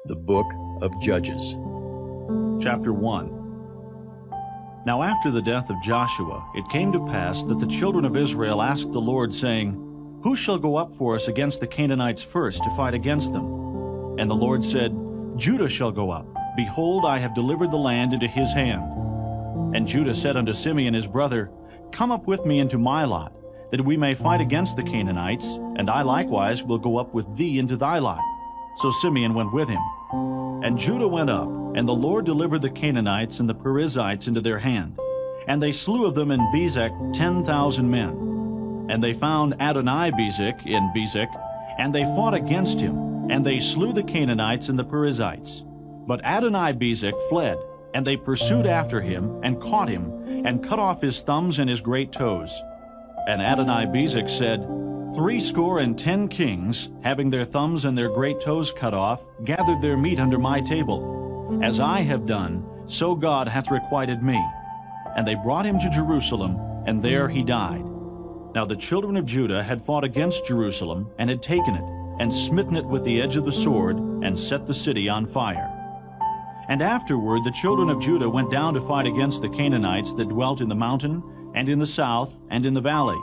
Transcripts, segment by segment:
The Book of Judges. Chapter 1. Now after the death of Joshua, it came to pass that the children of Israel asked the Lord, saying, Who shall go up for us against the Canaanites first to fight against them? And the Lord said, Judah shall go up. Behold, I have delivered the land into his hand. And Judah said unto Simeon his brother, Come up with me into my lot, that we may fight against the Canaanites, and I likewise will go up with thee into thy lot. So Simeon went with him. And Judah went up, and the Lord delivered the Canaanites and the Perizzites into their hand. And they slew of them in Bezek 10,000 men. And they found Adonai-Bezek in Bezek, and they fought against him, and they slew the Canaanites and the Perizzites. But Adonai-Bezek fled, and they pursued after him, and caught him, and cut off his thumbs and his great toes. And Adonai-Bezek said, 70 kings, having their thumbs and their great toes cut off, gathered their meat under my table. As I have done, so God hath requited me. And they brought him to Jerusalem, and there he died. Now the children of Judah had fought against Jerusalem, and had taken it, and smitten it with the edge of the sword, and set the city on fire. And afterward the children of Judah went down to fight against the Canaanites that dwelt in the mountain, and in the south, and in the valley.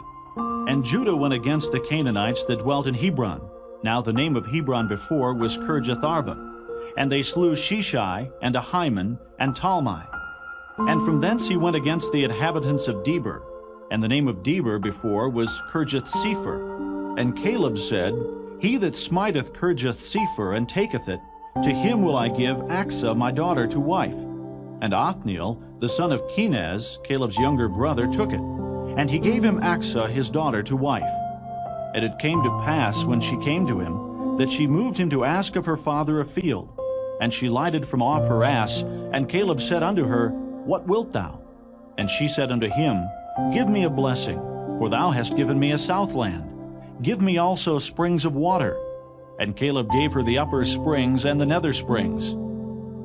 And Judah went against the Canaanites that dwelt in Hebron. Now the name of Hebron before was Kirjatharba. And they slew Sheshai, and Ahiman, and Talmai. And from thence he went against the inhabitants of Debir. And the name of Debir before was Kirjath-sepher. And Caleb said, He that smiteth Kirjath-sepher, and taketh it, to him will I give Achsah my daughter to wife. And Othniel, the son of Kenaz, Caleb's younger brother, took it. And he gave him Achsah his daughter to wife. And it came to pass, when she came to him, that she moved him to ask of her father a field. And she lighted from off her ass, and Caleb said unto her, What wilt thou? And she said unto him, Give me a blessing, for thou hast given me a southland. Give me also springs of water. And Caleb gave her the upper springs and the nether springs.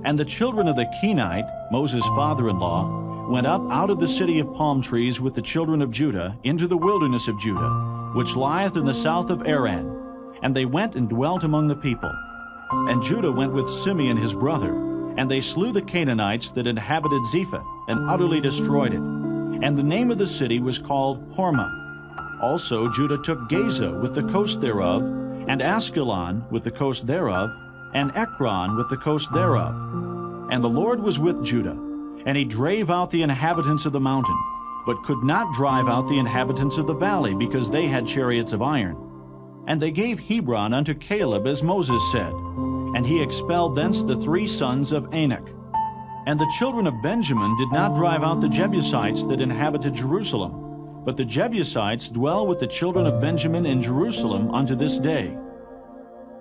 And the children of the Kenite, Moses' father-in-law, went up out of the city of palm trees with the children of Judah into the wilderness of Judah, which lieth in the south of Aran. And they went and dwelt among the people. And Judah went with Simeon his brother, and they slew the Canaanites that inhabited Zephath, and utterly destroyed it. And the name of the city was called Hormah. Also Judah took Gaza with the coast thereof, and Askelon with the coast thereof, and Ekron with the coast thereof. And the Lord was with Judah, and he drave out the inhabitants of the mountain, but could not drive out the inhabitants of the valley, because they had chariots of iron. And they gave Hebron unto Caleb, as Moses said, and he expelled thence the 3 sons of Anak. And the children of Benjamin did not drive out the Jebusites that inhabited Jerusalem, but the Jebusites dwell with the children of Benjamin in Jerusalem unto this day.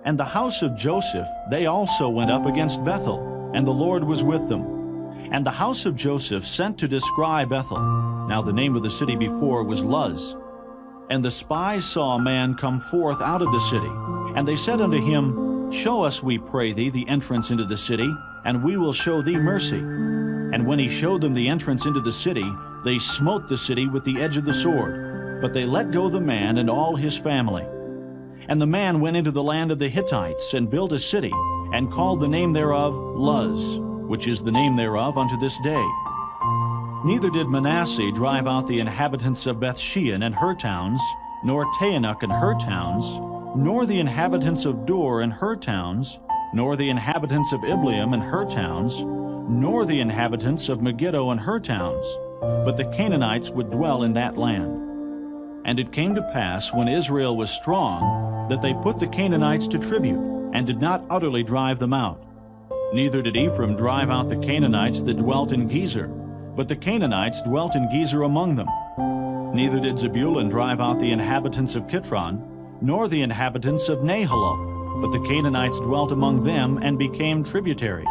And the house of Joseph, they also went up against Bethel, and the Lord was with them. And the house of Joseph sent to descry Bethel. Now the name of the city before was Luz. And the spies saw a man come forth out of the city. And they said unto him, Show us, we pray thee, the entrance into the city, and we will show thee mercy. And when he showed them the entrance into the city, they smote the city with the edge of the sword. But they let go the man and all his family. And the man went into the land of the Hittites, and built a city, and called the name thereof Luz, which is the name thereof unto this day. Neither did Manasseh drive out the inhabitants of Bethshean and her towns, nor Taanach and her towns, nor the inhabitants of Dor and her towns, nor the inhabitants of Ibleam and her towns, nor the inhabitants of Megiddo and her towns, but the Canaanites would dwell in that land. And it came to pass, when Israel was strong, that they put the Canaanites to tribute, and did not utterly drive them out. Neither did Ephraim drive out the Canaanites that dwelt in Gezer, but the Canaanites dwelt in Gezer among them. Neither did Zebulun drive out the inhabitants of Kitron, nor the inhabitants of Nahalol, but the Canaanites dwelt among them and became tributaries.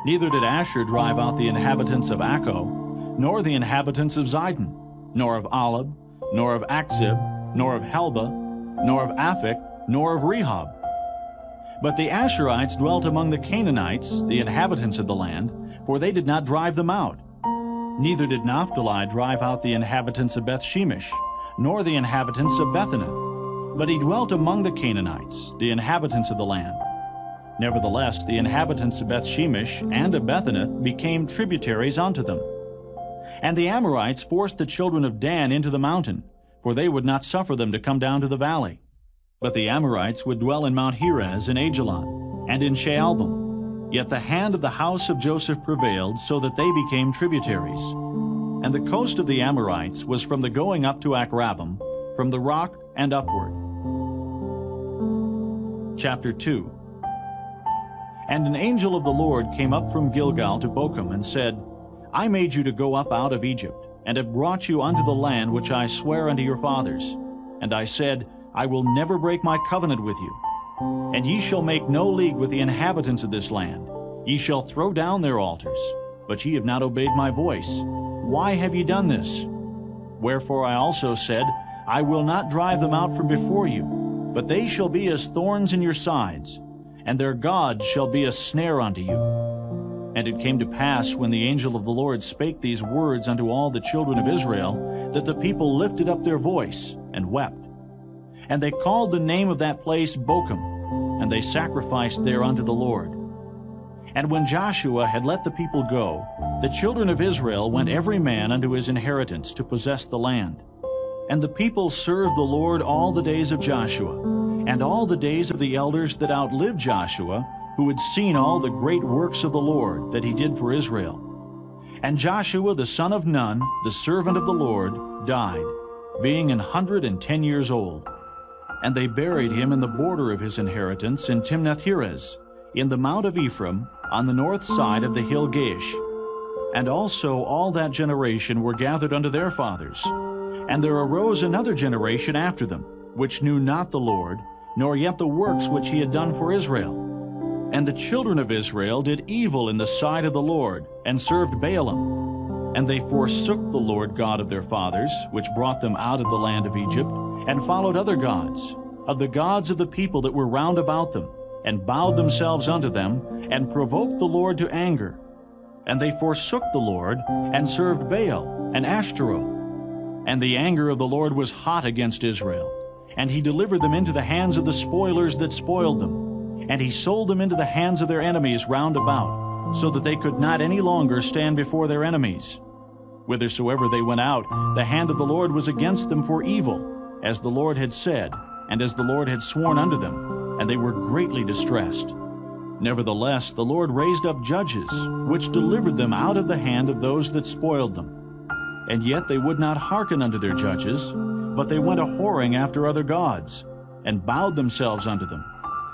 Neither did Asher drive out the inhabitants of Akko, nor the inhabitants of Zidon, nor of Alab, nor of Akzib, nor of Helba, nor of Aphek, nor of Rehob. But the Asherites dwelt among the Canaanites, the inhabitants of the land, for they did not drive them out. Neither did Naphtali drive out the inhabitants of Bethshemesh, nor the inhabitants of Bethanath, but he dwelt among the Canaanites, the inhabitants of the land. Nevertheless, the inhabitants of Bethshemesh and of Bethanath became tributaries unto them. And the Amorites forced the children of Dan into the mountain, for they would not suffer them to come down to the valley. But the Amorites would dwell in Mount Heres and Ajalon, and in Shaalbim. Yet the hand of the house of Joseph prevailed, so that they became tributaries. And the coast of the Amorites was from the going up to Akrabim, from the rock and upward. Chapter 2. And an angel of the Lord came up from Gilgal to Bochum, and said, I made you to go up out of Egypt, and have brought you unto the land which I sware unto your fathers. And I said, I will never break my covenant with you. And ye shall make no league with the inhabitants of this land. Ye shall throw down their altars. But ye have not obeyed my voice. Why have ye done this? Wherefore I also said, I will not drive them out from before you, but they shall be as thorns in your sides, and their gods shall be a snare unto you. And it came to pass, when the angel of the Lord spake these words unto all the children of Israel, that the people lifted up their voice and wept. And they called the name of that place Bochum, and they sacrificed there unto the Lord. And when Joshua had let the people go, the children of Israel went every man unto his inheritance to possess the land. And the people served the Lord all the days of Joshua, and all the days of the elders that outlived Joshua, who had seen all the great works of the Lord that he did for Israel. And Joshua the son of Nun, the servant of the Lord, died, being 110 years old. And they buried him in the border of his inheritance in Timnath-Heres, in the mount of Ephraim, on the north side of the hill Gaish. And also all that generation were gathered unto their fathers. And there arose another generation after them, which knew not the Lord, nor yet the works which he had done for Israel. And the children of Israel did evil in the sight of the Lord, and served Baalim. And they forsook the Lord God of their fathers, which brought them out of the land of Egypt, and followed other gods, of the gods of the people that were round about them, and bowed themselves unto them, and provoked the Lord to anger. And they forsook the Lord, and served Baal and Ashtaroth. And the anger of the Lord was hot against Israel, and he delivered them into the hands of the spoilers that spoiled them. And he sold them into the hands of their enemies round about, so that they could not any longer stand before their enemies. Whithersoever they went out, the hand of the Lord was against them for evil, as the Lord had said, and as the Lord had sworn unto them, and they were greatly distressed. Nevertheless, the Lord raised up judges, which delivered them out of the hand of those that spoiled them. And yet they would not hearken unto their judges, but they went a-whoring after other gods, and bowed themselves unto them.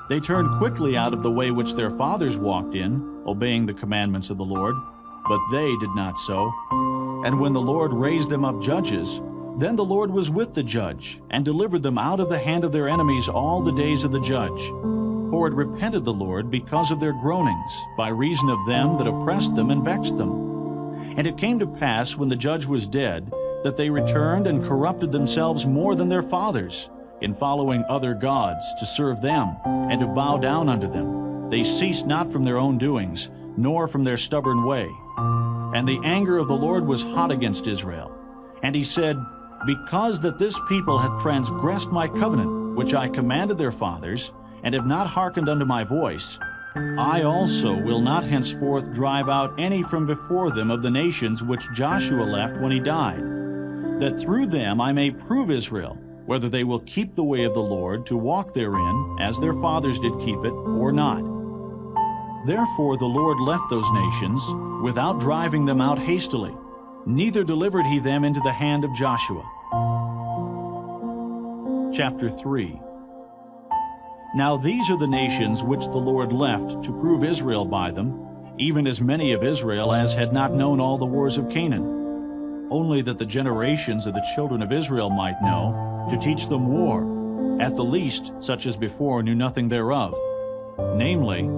They turned quickly out of the way which their fathers walked in, obeying the commandments of the Lord, but they did not so. And when the Lord raised them up judges, then the Lord was with the judge, and delivered them out of the hand of their enemies all the days of the judge. For it repented the Lord because of their groanings, by reason of them that oppressed them and vexed them. And it came to pass, when the judge was dead, that they returned and corrupted themselves more than their fathers, in following other gods to serve them, and to bow down unto them. They ceased not from their own doings, nor from their stubborn way. And the anger of the Lord was hot against Israel. And he said, Because that this people hath transgressed my covenant, which I commanded their fathers, and have not hearkened unto my voice, I also will not henceforth drive out any from before them of the nations which Joshua left when he died, that through them I may prove Israel, whether they will keep the way of the Lord to walk therein, as their fathers did keep it, or not. Therefore the Lord left those nations, without driving them out hastily, neither delivered he them into the hand of Joshua. Chapter 3. Now these are the nations which the Lord left to prove Israel by them, even as many of Israel as had not known all the wars of Canaan, only that the generations of the children of Israel might know, to teach them war, at the least such as before knew nothing thereof, namely,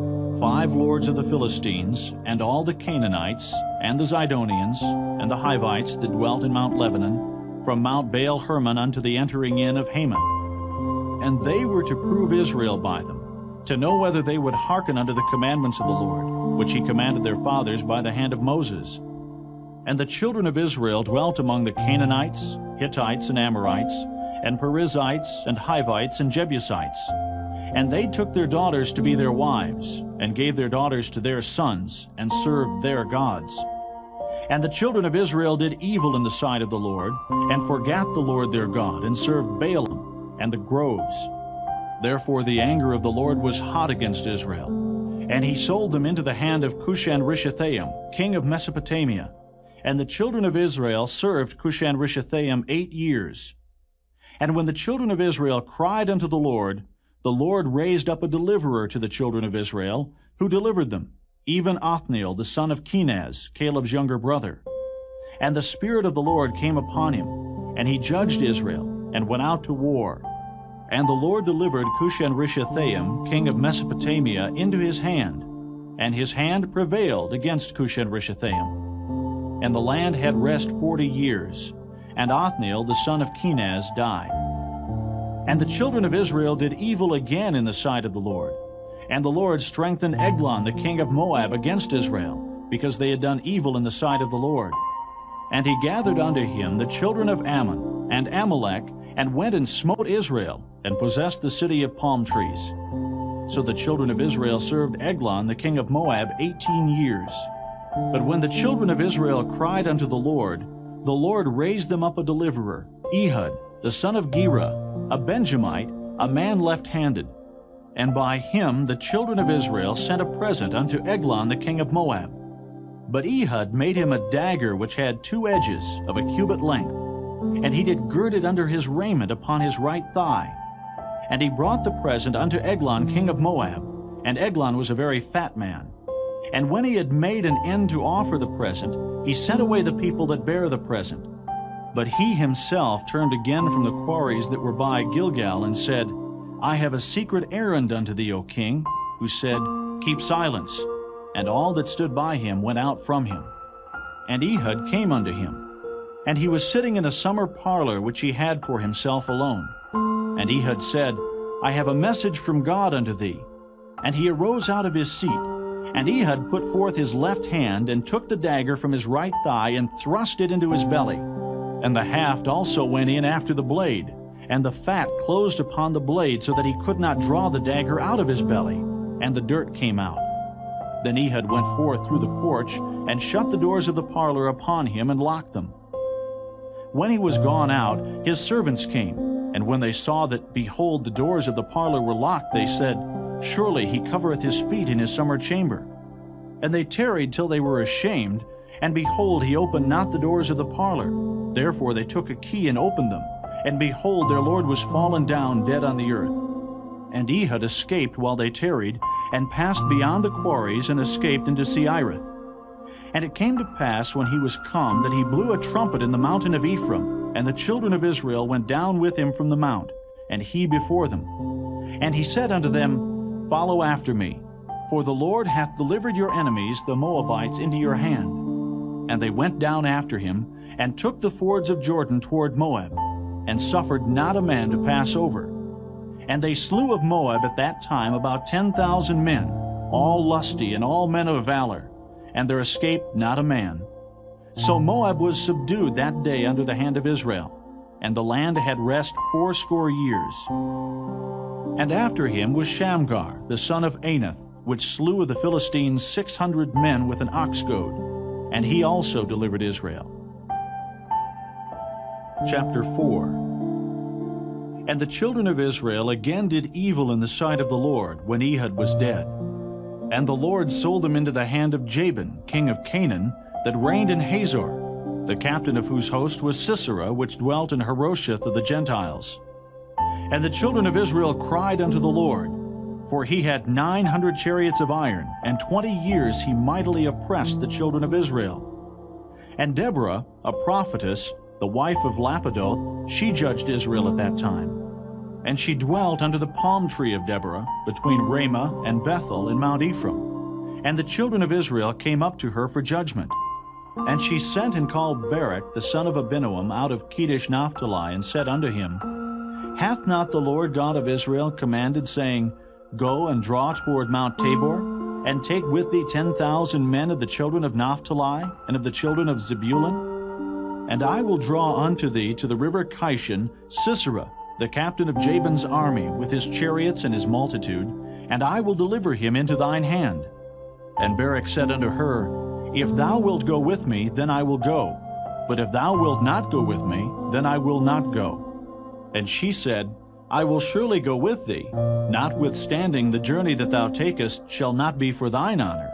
5 lords of the Philistines, and all the Canaanites, and the Zidonians, and the Hivites that dwelt in Mount Lebanon, from Mount Baal Hermon unto the entering in of Hamath. And they were to prove Israel by them, to know whether they would hearken unto the commandments of the Lord, which he commanded their fathers by the hand of Moses. And the children of Israel dwelt among the Canaanites, Hittites, and Amorites, and Perizzites, and Hivites, and Jebusites. And they took their daughters to be their wives, and gave their daughters to their sons, and served their gods. And the children of Israel did evil in the sight of the Lord, and forgat the Lord their God, and served Baalim and the groves. Therefore the anger of the Lord was hot against Israel, and he sold them into the hand of Cushan-Rishathaim, king of Mesopotamia. And the children of Israel served Cushan-Rishathaim 8 years. And when the children of Israel cried unto the Lord raised up a deliverer to the children of Israel, who delivered them, even Othniel the son of Kenaz, Caleb's younger brother. And the Spirit of the Lord came upon him, and he judged Israel, and went out to war. And the Lord delivered Cushan-Rishathaim, king of Mesopotamia, into his hand, and his hand prevailed against Cushan-Rishathaim. And the land had rest 40 years, and Othniel the son of Kenaz died. And the children of Israel did evil again in the sight of the Lord. And the Lord strengthened Eglon the king of Moab against Israel, because they had done evil in the sight of the Lord. And he gathered unto him the children of Ammon and Amalek, and went and smote Israel, and possessed the city of palm trees. So the children of Israel served Eglon the king of Moab 18 years. But when the children of Israel cried unto the Lord raised them up a deliverer, Ehud the son of Gera, a Benjamite, a man left-handed. And by him the children of Israel sent a present unto Eglon the king of Moab. But Ehud made him a dagger which had 2 edges of a cubit length, and he did gird it under his raiment upon his right thigh. And he brought the present unto Eglon king of Moab, and Eglon was a very fat man. And when he had made an end to offer the present, he sent away the people that bare the present. But he himself turned again from the quarries that were by Gilgal, and said, I have a secret errand unto thee, O king, who said, Keep silence. And all that stood by him went out from him. And Ehud came unto him, and he was sitting in a summer parlor which he had for himself alone. And Ehud said, I have a message from God unto thee. And he arose out of his seat, and Ehud put forth his left hand, and took the dagger from his right thigh, and thrust it into his belly. And the haft also went in after the blade, and the fat closed upon the blade, so that he could not draw the dagger out of his belly, and the dirt came out. Then Ehud went forth through the porch, and shut the doors of the parlor upon him, and locked them. When he was gone out, his servants came, and when they saw that, behold, the doors of the parlor were locked, they said, Surely he covereth his feet in his summer chamber. And they tarried till they were ashamed, and behold, he opened not the doors of the parlor. Therefore they took a key and opened them, and behold, their lord was fallen down dead on the earth. And Ehud escaped while they tarried, and passed beyond the quarries, and escaped into Seirith. And it came to pass, when he was come, that he blew a trumpet in the mountain of Ephraim, and the children of Israel went down with him from the mount, and he before them. And he said unto them, Follow after me, for the Lord hath delivered your enemies, the Moabites, into your hand. And they went down after him, and took the fords of Jordan toward Moab, and suffered not a man to pass over. And they slew of Moab at that time about 10,000 men, all lusty and all men of valor, and there escaped not a man. So Moab was subdued that day under the hand of Israel, and the land had rest 80 years. And after him was Shamgar, the son of Anath, which slew of the Philistines 600 men with an ox goad, and he also delivered Israel. Chapter 4. And the children of Israel again did evil in the sight of the Lord, when Ehud was dead. And the Lord sold them into the hand of Jabin, king of Canaan, that reigned in Hazor, the captain of whose host was Sisera, which dwelt in Harosheth of the Gentiles. And the children of Israel cried unto the Lord, for he had 900 chariots of iron, and 20 years he mightily oppressed the children of Israel. And Deborah, a prophetess, the wife of Lapidoth, she judged Israel at that time. And she dwelt under the palm tree of Deborah, between Ramah and Bethel in Mount Ephraim. And the children of Israel came up to her for judgment. And she sent and called Barak the son of Abinoam out of Kedesh Naphtali, and said unto him, Hath not the Lord God of Israel commanded, saying, Go and draw toward Mount Tabor, and take with thee 10,000 men of the children of Naphtali, and of the children of Zebulun? And I will draw unto thee to the river Kishon Sisera, the captain of Jabin's army, with his chariots and his multitude, and I will deliver him into thine hand. And Barak said unto her, If thou wilt go with me, then I will go. But if thou wilt not go with me, then I will not go. And she said, I will surely go with thee, notwithstanding the journey that thou takest shall not be for thine honor.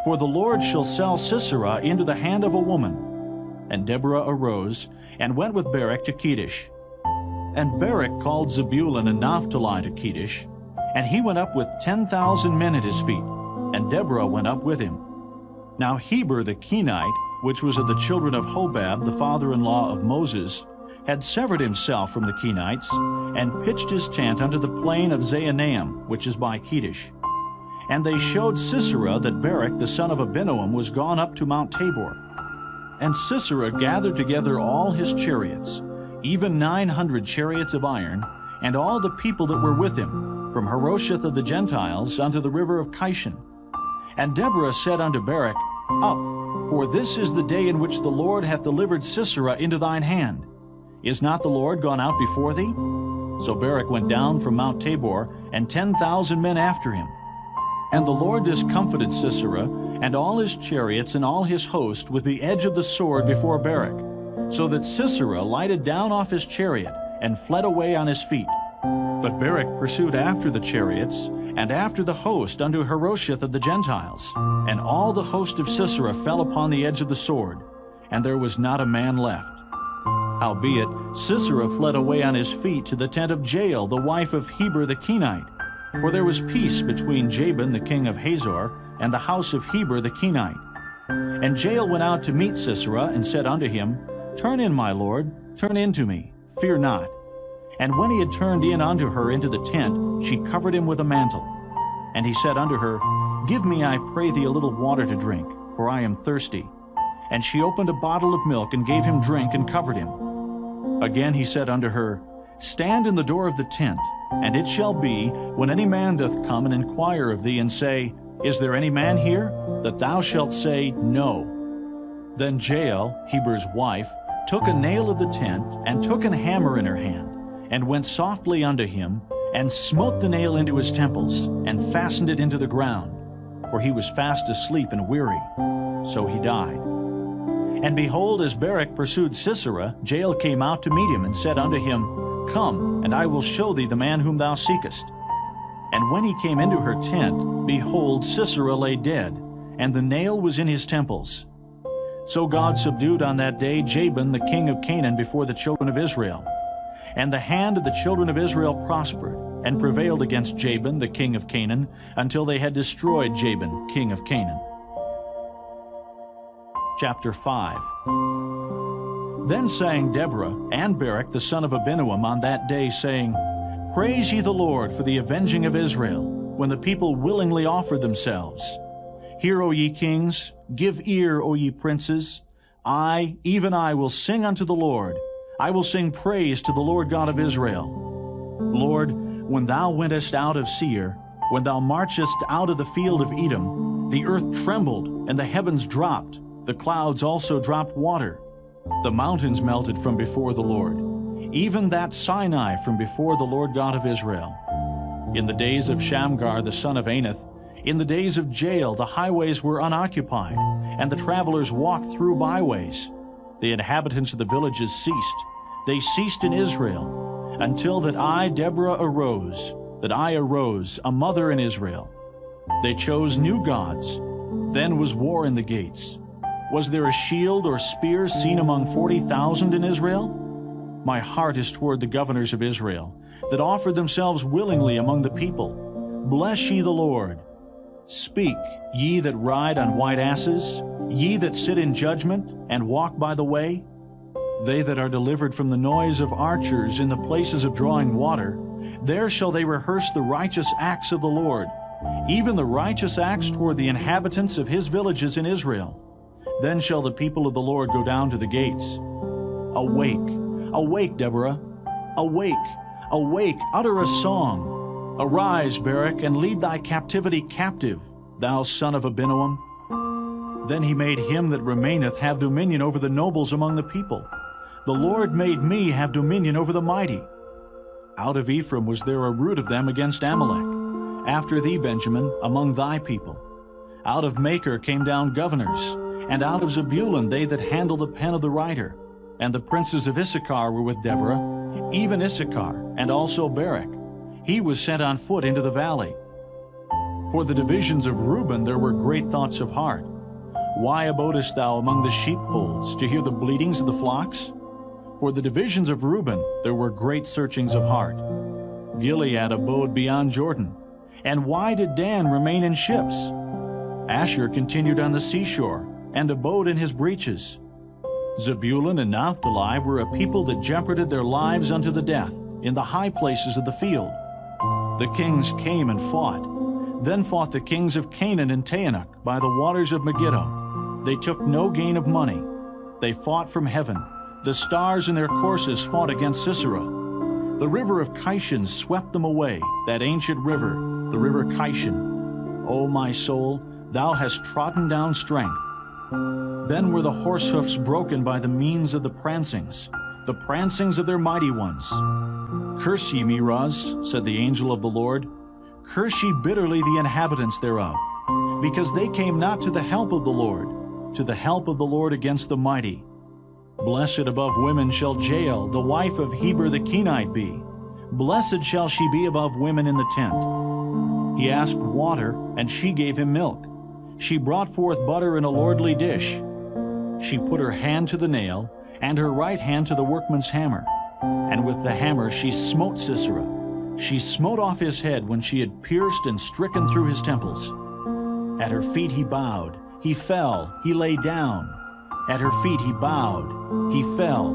For the Lord shall sell Sisera into the hand of a woman. And Deborah arose, and went with Barak to Kedesh. And Barak called Zebulun and Naphtali to Kedesh, and he went up with 10,000 men at his feet, and Deborah went up with him. Now Heber the Kenite, which was of the children of Hobab, the father-in-law of Moses, had severed himself from the Kenites, and pitched his tent unto the plain of Zaanaim, which is by Kedesh. And they showed Sisera that Barak the son of Abinoam was gone up to Mount Tabor. And Sisera gathered together all his chariots, even 900 chariots of iron, and all the people that were with him, from Harosheth of the Gentiles unto the river of Kishon. And Deborah said unto Barak, Up, for this is the day in which the Lord hath delivered Sisera into thine hand. Is not the Lord gone out before thee? So Barak went down from Mount Tabor, and 10,000 men after him. And the Lord discomfited Sisera, and all his chariots and all his host with the edge of the sword before Barak, so that Sisera lighted down off his chariot, and fled away on his feet. But Barak pursued after the chariots, and after the host unto Harosheth of the Gentiles. And all the host of Sisera fell upon the edge of the sword, and there was not a man left. Howbeit Sisera fled away on his feet to the tent of Jael, the wife of Heber the Kenite. For there was peace between Jabin the king of Hazor, and the house of Heber the Kenite. And Jael went out to meet Sisera, and said unto him, Turn in, my lord, turn in to me, fear not. And when he had turned in unto her into the tent, she covered him with a mantle. And he said unto her, Give me, I pray thee, a little water to drink, for I am thirsty. And she opened a bottle of milk, and gave him drink, and covered him. Again he said unto her, Stand in the door of the tent, and it shall be, when any man doth come and inquire of thee, and say, Is there any man here? That thou shalt say, No. Then Jael, Heber's wife, took a nail of the tent, and took an hammer in her hand, and went softly unto him, and smote the nail into his temples, and fastened it into the ground, for he was fast asleep and weary. So he died. And behold, as Barak pursued Sisera, Jael came out to meet him, and said unto him, Come, and I will show thee the man whom thou seekest. And when he came into her tent, behold, Sisera lay dead, and the nail was in his temples. So God subdued on that day Jabin the king of Canaan before the children of Israel. And the hand of the children of Israel prospered, and prevailed against Jabin the king of Canaan, until they had destroyed Jabin king of Canaan. Chapter 5. Then sang Deborah and Barak the son of Abinoam on that day, saying, Praise ye the Lord for the avenging of Israel, when the people willingly offered themselves. Hear, O ye kings, give ear, O ye princes. I, even I, will sing unto the Lord. I will sing praise to the Lord God of Israel. Lord, when thou wentest out of Seir, when thou marchest out of the field of Edom, the earth trembled, and the heavens dropped. The clouds also dropped water. The mountains melted from before the Lord, even that Sinai from before the Lord God of Israel. In the days of Shamgar the son of Anath, in the days of Jael, the highways were unoccupied, and the travelers walked through byways. The inhabitants of the villages ceased. They ceased in Israel, until that I, Deborah, arose, a mother in Israel. They chose new gods. Then was war in the gates. Was there a shield or spear seen among 40,000 in Israel? My heart is toward the governors of Israel, that offered themselves willingly among the people. Bless ye the Lord. Speak, ye that ride on white asses, ye that sit in judgment, and walk by the way. They that are delivered from the noise of archers in the places of drawing water, there shall they rehearse the righteous acts of the Lord, even the righteous acts toward the inhabitants of his villages in Israel. Then shall the people of the Lord go down to the gates. Awake, awake, Deborah. Awake, awake, utter a song. Arise, Barak, and lead thy captivity captive, thou son of Abinoam. Then he made him that remaineth have dominion over the nobles among the people. The Lord made me have dominion over the mighty. Out of Ephraim was there a root of them against Amalek. After thee, Benjamin, among thy people. Out of Machir came down governors, and out of Zebulun they that handle the pen of the writer. And the princes of Issachar were with Deborah, even Issachar, and also Barak. He was sent on foot into the valley. For the divisions of Reuben there were great thoughts of heart. Why abodest thou among the sheepfolds, to hear the bleatings of the flocks? For the divisions of Reuben there were great searchings of heart. Gilead abode beyond Jordan. And why did Dan remain in ships? Asher continued on the seashore, and abode in his breaches. Zebulun and Naphtali were a people that jeoparded their lives unto the death, in the high places of the field. The kings came and fought. Then fought the kings of Canaan and Taanach by the waters of Megiddo. They took no gain of money. They fought from heaven. The stars in their courses fought against Sisera. The river of Kishon swept them away, that ancient river, the river Kishon. O my soul, thou hast trodden down strength. Then were the horse hoofs broken by the means of the prancings of their mighty ones. Curse ye Meroz, said the angel of the Lord. Curse ye bitterly the inhabitants thereof, because they came not to the help of the Lord against the mighty. Blessed above women shall Jael, the wife of Heber the Kenite, be. Blessed shall she be above women in the tent. He asked water, and she gave him milk. She brought forth butter in a lordly dish. She put her hand to the nail, and her right hand to the workman's hammer. And with the hammer she smote Sisera. She smote off his head when she had pierced and stricken through his temples. At her feet he bowed. He fell. He lay down. At her feet he bowed. He fell.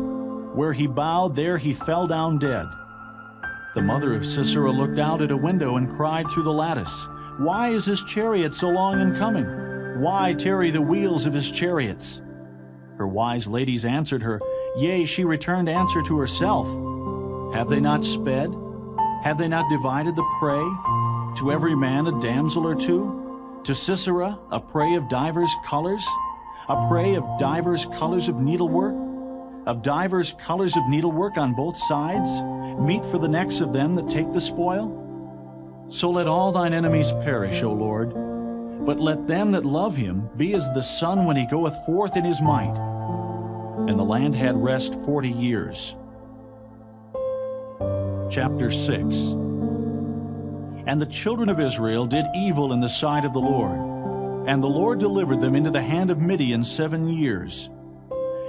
Where he bowed, there he fell down dead. The mother of Sisera looked out at a window and cried through the lattice, Why is his chariot so long in coming? Why tarry the wheels of his chariots? Her wise ladies answered her, Yea, she returned answer to herself. Have they not sped? Have they not divided the prey? To every man a damsel or two? To Sisera a prey of divers colors? A prey of divers colors of needlework? Of divers colors of needlework on both sides? Meat for the necks of them that take the spoil? So let all thine enemies perish, O Lord. But let them that love him be as the sun when he goeth forth in his might. And the land had rest 40 years. Chapter 6. And the children of Israel did evil in the sight of the Lord. And the Lord delivered them into the hand of Midian 7 years.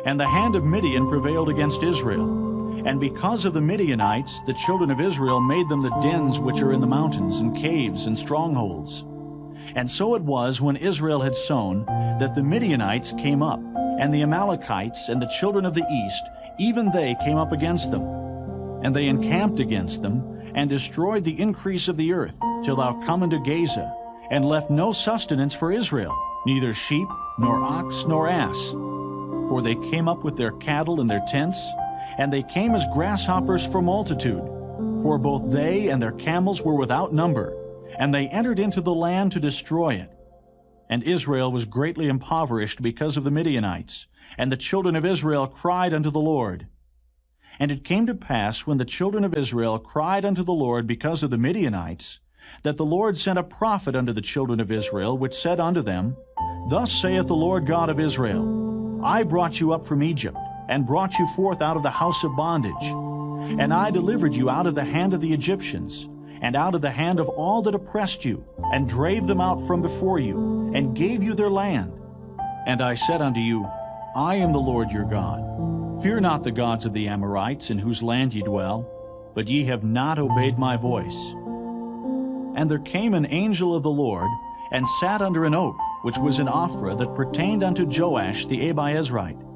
And the hand of Midian prevailed against Israel. And because of the Midianites, the children of Israel made them the dens which are in the mountains, and caves, and strongholds. And so it was, when Israel had sown, that the Midianites came up, and the Amalekites, and the children of the east, even they came up against them. And they encamped against them, and destroyed the increase of the earth, till thou come unto Gaza, and left no sustenance for Israel, neither sheep, nor ox, nor ass. For they came up with their cattle and their tents, and they came as grasshoppers for multitude. For both they and their camels were without number, and they entered into the land to destroy it. And Israel was greatly impoverished because of the Midianites, and the children of Israel cried unto the Lord. And it came to pass, when the children of Israel cried unto the Lord because of the Midianites, that the Lord sent a prophet unto the children of Israel, which said unto them, Thus saith the Lord God of Israel, I brought you up from Egypt, and brought you forth out of the house of bondage. And I delivered you out of the hand of the Egyptians, and out of the hand of all that oppressed you, and drave them out from before you, and gave you their land. And I said unto you, I am the Lord your God. Fear not the gods of the Amorites, in whose land ye dwell, but ye have not obeyed my voice. And there came an angel of the Lord, and sat under an oak, which was in Ophrah, that pertained unto Joash the Abiezrite.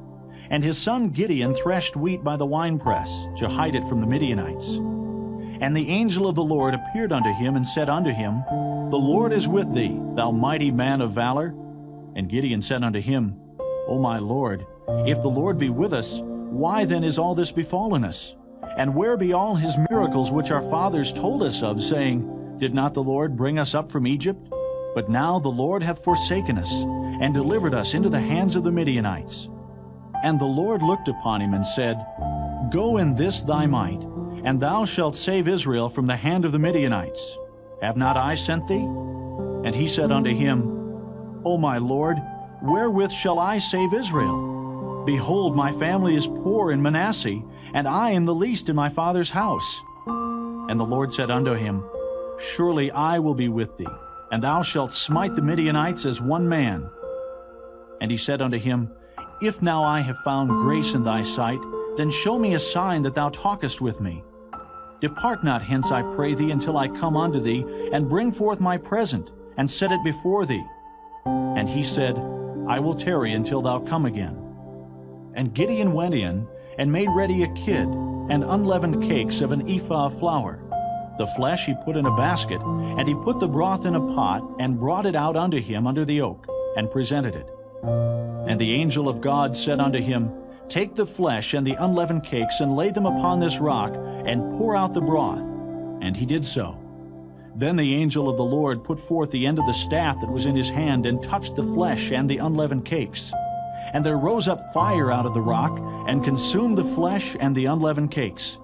And his son Gideon threshed wheat by the winepress, to hide it from the Midianites. And the angel of the Lord appeared unto him, and said unto him, The Lord is with thee, thou mighty man of valor. And Gideon said unto him, O my Lord, if the Lord be with us, why then is all this befallen us? And where be all his miracles which our fathers told us of, saying, Did not the Lord bring us up from Egypt? But now the Lord hath forsaken us, and delivered us into the hands of the Midianites. And the Lord looked upon him, and said, Go in this thy might, and thou shalt save Israel from the hand of the Midianites. Have not I sent thee? And he said unto him, O my Lord, wherewith shall I save Israel? Behold, my family is poor in Manasseh, and I am the least in my father's house. And the Lord said unto him, Surely I will be with thee, and thou shalt smite the Midianites as one man. And he said unto him, If now I have found grace in thy sight, then show me a sign that thou talkest with me. Depart not hence, I pray thee, until I come unto thee, and bring forth my present, and set it before thee. And he said, I will tarry until thou come again. And Gideon went in, and made ready a kid, and unleavened cakes of an ephah of flour. The flesh he put in a basket, and he put the broth in a pot, and brought it out unto him under the oak, and presented it. And the angel of God said unto him, Take the flesh and the unleavened cakes, and lay them upon this rock, and pour out the broth. And he did so. Then the angel of the Lord put forth the end of the staff that was in his hand, and touched the flesh and the unleavened cakes. And there rose up fire out of the rock, and consumed the flesh and the unleavened cakes.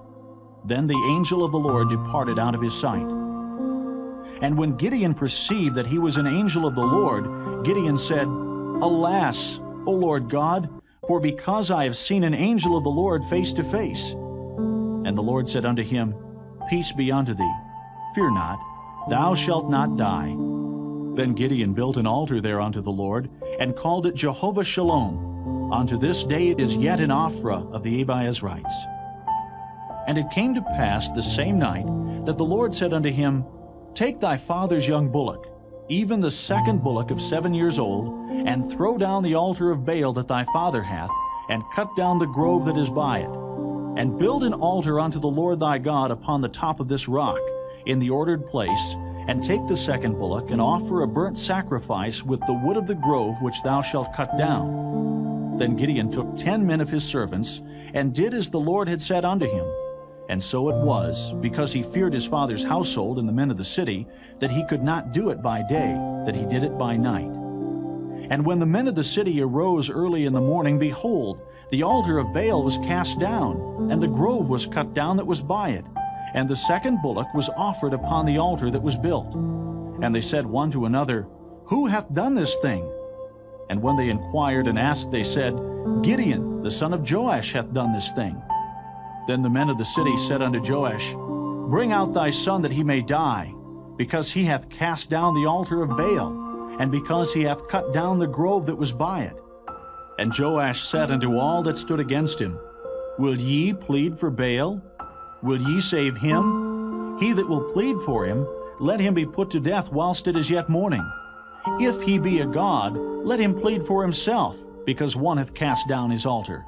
Then the angel of the Lord departed out of his sight. And when Gideon perceived that he was an angel of the Lord, Gideon said, Alas, O Lord God, for because I have seen an angel of the Lord face to face. And the Lord said unto him, Peace be unto thee. Fear not, thou shalt not die. Then Gideon built an altar there unto the Lord, and called it Jehovah Shalom. Unto this day it is yet in Ophrah of the Abiezrites. And it came to pass the same night that the Lord said unto him, Take thy father's young bullock, even the second bullock of 7 years old, and throw down the altar of Baal that thy father hath, and cut down the grove that is by it. And build an altar unto the Lord thy God upon the top of this rock, in the ordered place, and take the second bullock, and offer a burnt sacrifice with the wood of the grove which thou shalt cut down. Then Gideon took 10 men of his servants, and did as the Lord had said unto him. And so it was, because he feared his father's household and the men of the city, that he could not do it by day, that he did it by night. And when the men of the city arose early in the morning, behold, the altar of Baal was cast down, and the grove was cut down that was by it, and the second bullock was offered upon the altar that was built. And they said one to another, Who hath done this thing? And when they inquired and asked, they said, Gideon, the son of Joash, hath done this thing. Then the men of the city said unto Joash, Bring out thy son that he may die, because he hath cast down the altar of Baal, and because he hath cut down the grove that was by it. And Joash said unto all that stood against him, Will ye plead for Baal? Will ye save him? He that will plead for him, let him be put to death whilst it is yet morning. If he be a god, let him plead for himself, because one hath cast down his altar.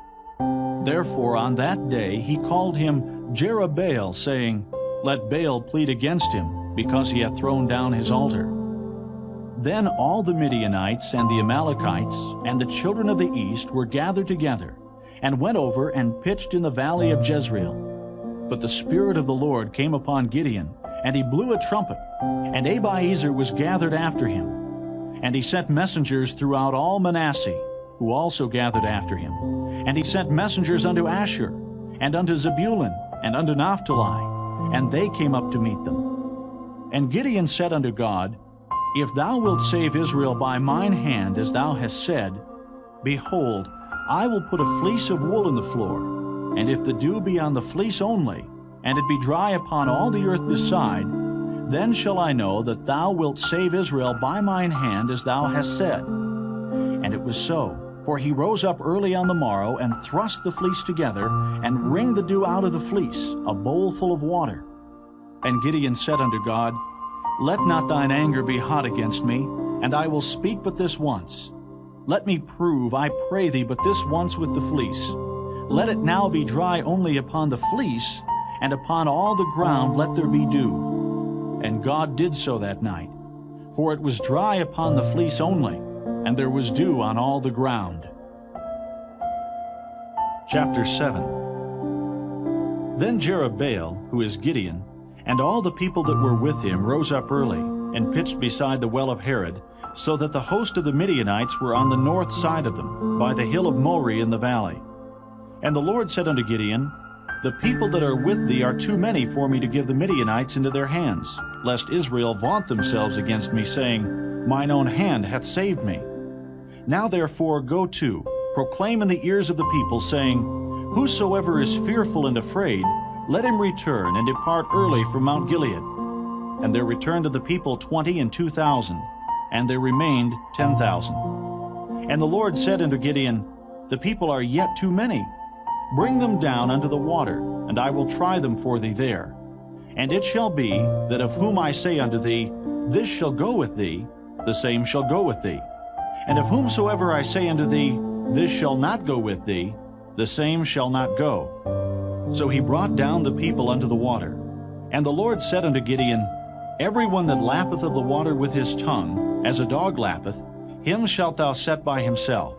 Therefore on that day he called him Jerubbaal, saying, Let Baal plead against him, because he hath thrown down his altar. Then all the Midianites and the Amalekites and the children of the east were gathered together, and went over and pitched in the valley of Jezreel. But the Spirit of the Lord came upon Gideon, and he blew a trumpet, and Abiezer was gathered after him. And he sent messengers throughout all Manasseh, who also gathered after him. And he sent messengers unto Asher, and unto Zebulun, and unto Naphtali, and they came up to meet them. And Gideon said unto God, If thou wilt save Israel by mine hand, as thou hast said, behold, I will put a fleece of wool in the floor, and if the dew be on the fleece only, and it be dry upon all the earth beside, then shall I know that thou wilt save Israel by mine hand, as thou hast said. And it was so. For he rose up early on the morrow, and thrust the fleece together, and wringed the dew out of the fleece, a bowl full of water. And Gideon said unto God, Let not thine anger be hot against me, and I will speak but this once. Let me prove, I pray thee, but this once with the fleece. Let it now be dry only upon the fleece, and upon all the ground let there be dew. And God did so that night. For it was dry upon the fleece only, and there was dew on all the ground. Chapter 7. Then Jerubbaal, who is Gideon, and all the people that were with him rose up early, and pitched beside the well of Harod, so that the host of the Midianites were on the north side of them, by the hill of Moreh in the valley. And the Lord said unto Gideon, The people that are with thee are too many for me to give the Midianites into their hands, lest Israel vaunt themselves against me, saying, Mine own hand hath saved me. Now therefore go to, proclaim in the ears of the people, saying, Whosoever is fearful and afraid, let him return and depart early from Mount Gilead. And there returned to the people 20 and 2,000, and there remained 10,000. And the Lord said unto Gideon, The people are yet too many. Bring them down unto the water, and I will try them for thee there. And it shall be, that of whom I say unto thee, This shall go with thee, the same shall go with thee. And of whomsoever I say unto thee, This shall not go with thee, the same shall not go. So he brought down the people unto the water. And the Lord said unto Gideon, Every one that lappeth of the water with his tongue, as a dog lappeth, him shalt thou set by himself.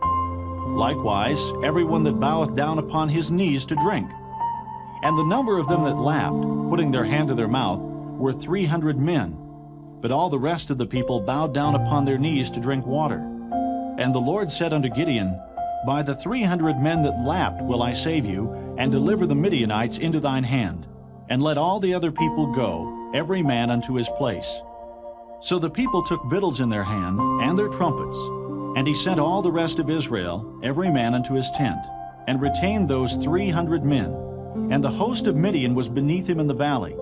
Likewise, every one that boweth down upon his knees to drink. And the number of them that lapped, putting their hand to their mouth, were 300 men. But all the rest of the people bowed down upon their knees to drink water. And the Lord said unto Gideon, By the 300 men that lapped will I save you, and deliver the Midianites into thine hand. And let all the other people go, every man unto his place. So the people took victuals in their hand, and their trumpets. And he sent all the rest of Israel, every man unto his tent, and retained those 300 men. And the host of Midian was beneath him in the valley.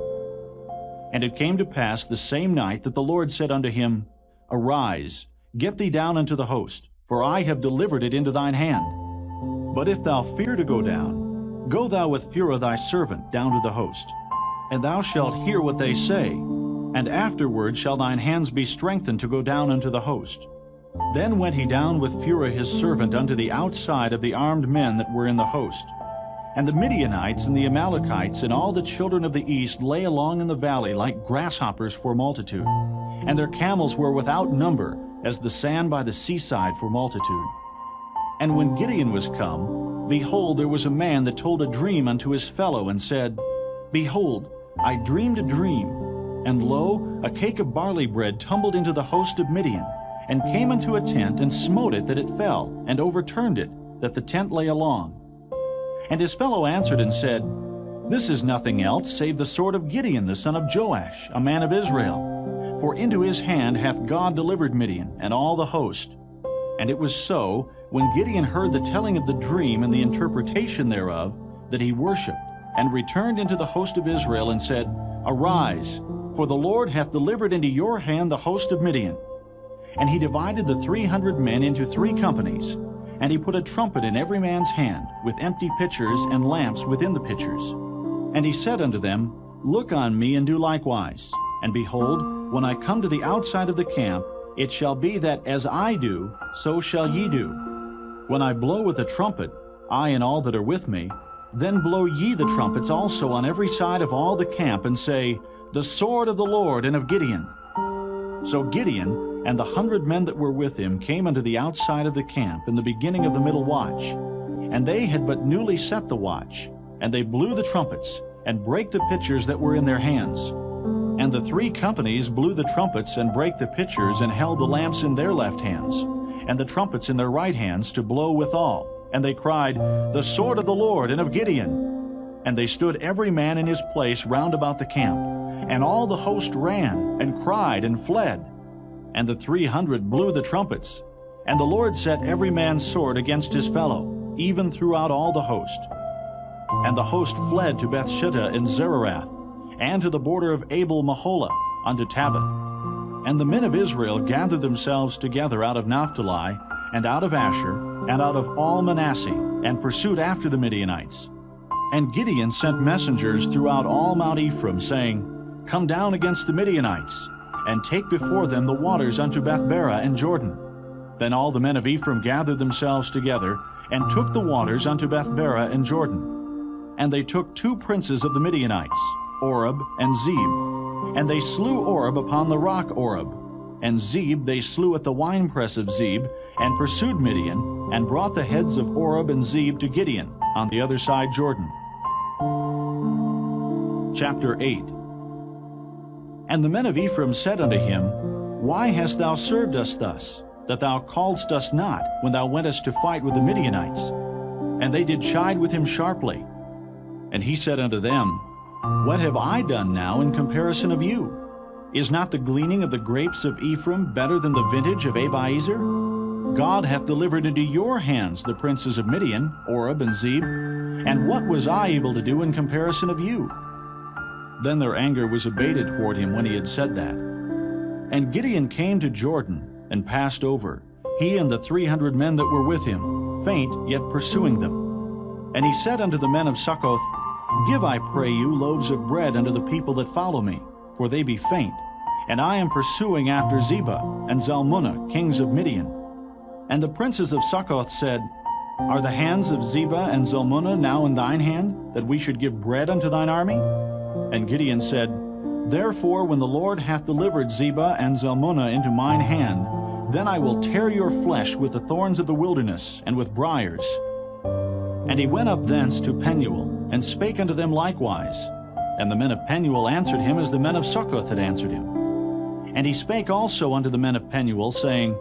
And it came to pass the same night that the Lord said unto him, Arise, get thee down unto the host, for I have delivered it into thine hand. But if thou fear to go down, go thou with Phurah thy servant down to the host. And thou shalt hear what they say, and afterward shall thine hands be strengthened to go down unto the host. Then went he down with Phurah his servant unto the outside of the armed men that were in the host. And the Midianites and the Amalekites and all the children of the east lay along in the valley like grasshoppers for multitude. And their camels were without number, as the sand by the seaside for multitude. And when Gideon was come, behold, there was a man that told a dream unto his fellow, and said, Behold, I dreamed a dream, and lo, a cake of barley bread tumbled into the host of Midian, and came into a tent, and smote it that it fell, and overturned it, that the tent lay along. And his fellow answered and said, This is nothing else save the sword of Gideon the son of Joash, a man of Israel. For into his hand hath God delivered Midian, and all the host. And it was so, when Gideon heard the telling of the dream and the interpretation thereof, that he worshipped, and returned into the host of Israel, and said, Arise, for the Lord hath delivered into your hand the host of Midian. And he divided the 300 men into 3 companies, and he put a trumpet in every man's hand, with empty pitchers and lamps within the pitchers. And he said unto them, Look on me, and do likewise. And behold, when I come to the outside of the camp, it shall be that as I do, so shall ye do. When I blow with the trumpet, I and all that are with me, then blow ye the trumpets also on every side of all the camp, and say, The sword of the Lord and of Gideon. So Gideon and the 100 men that were with him came unto the outside of the camp in the beginning of the middle watch. And they had but newly set the watch, and they blew the trumpets, and brake the pitchers that were in their hands. And the 3 companies blew the trumpets, and brake the pitchers, and held the lamps in their left hands, and the trumpets in their right hands, to blow withal. And they cried, The sword of the Lord and of Gideon. And they stood every man in his place round about the camp. And all the host ran, and cried, and fled. And the 300 blew the trumpets. And the Lord set every man's sword against his fellow, even throughout all the host. And the host fled to Bethshittah and Zererath, and to the border of Abel-Maholah, unto Tabbath. And the men of Israel gathered themselves together out of Naphtali, and out of Asher, and out of all Manasseh, and pursued after the Midianites. And Gideon sent messengers throughout all Mount Ephraim, saying, Come down against the Midianites, and take before them the waters unto Bethbara and Jordan. Then all the men of Ephraim gathered themselves together, and took the waters unto Bethbara and Jordan. And they took 2 princes of the Midianites, Oreb and Zeb. And they slew Oreb upon the rock Oreb. And Zeb they slew at the winepress of Zeb, and pursued Midian, and brought the heads of Oreb and Zeb to Gideon, on the other side Jordan. Chapter 8. And the men of Ephraim said unto him, Why hast thou served us thus, that thou calledst us not, when thou wentest to fight with the Midianites? And they did chide with him sharply. And he said unto them, What have I done now in comparison of you? Is not the gleaning of the grapes of Ephraim better than the vintage of Abiezer? God hath delivered into your hands the princes of Midian, Oreb and Zeb, and what was I able to do in comparison of you? Then their anger was abated toward him when he had said that. And Gideon came to Jordan, and passed over, he and the 300 men that were with him, faint yet pursuing them. And he said unto the men of Succoth, Give, I pray you, loaves of bread unto the people that follow me, for they be faint, and I am pursuing after Zebah and Zalmunna, kings of Midian. And the princes of Succoth said, Are the hands of Zebah and Zalmunna now in thine hand, that we should give bread unto thine army? And Gideon said, Therefore, when the Lord hath delivered Zebah and Zalmunna into mine hand, then I will tear your flesh with the thorns of the wilderness and with briars. And he went up thence to Penuel, and spake unto them likewise. And the men of Penuel answered him as the men of Succoth had answered him. And he spake also unto the men of Penuel, saying,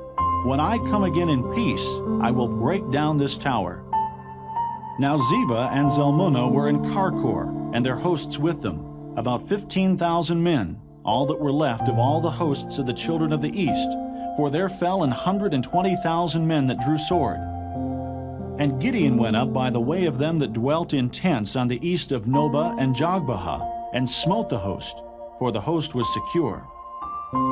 When I come again in peace, I will break down this tower. Now Zebah and Zalmunna were in Karkor, and their hosts with them, about 15,000 men, all that were left of all the hosts of the children of the east, for there fell 120,000 men that drew sword. And Gideon went up by the way of them that dwelt in tents on the east of Nobah and Jogbehah, and smote the host, for the host was secure.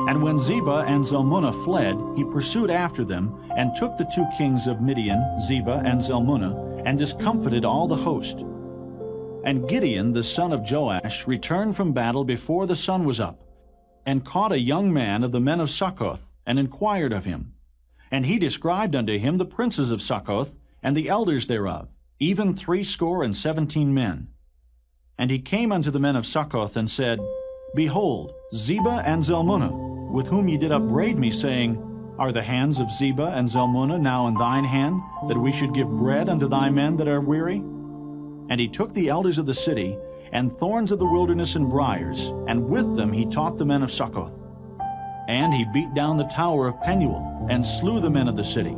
And when Zebah and Zalmunna fled, he pursued after them, and took the 2 kings of Midian, Zebah and Zalmunna, and discomfited all the host. And Gideon the son of Joash returned from battle before the sun was up, and caught a young man of the men of Succoth, and inquired of him. And he described unto him the princes of Succoth, and the elders thereof, even 17 men. And he came unto the men of Succoth, and said, Behold, Zebah and Zalmunna, with whom ye did upbraid me, saying, Are the hands of Zebah and Zalmunna now in thine hand, that we should give bread unto thy men that are weary? And he took the elders of the city, and thorns of the wilderness and briars, and with them he taught the men of Succoth. And he beat down the tower of Penuel, and slew the men of the city.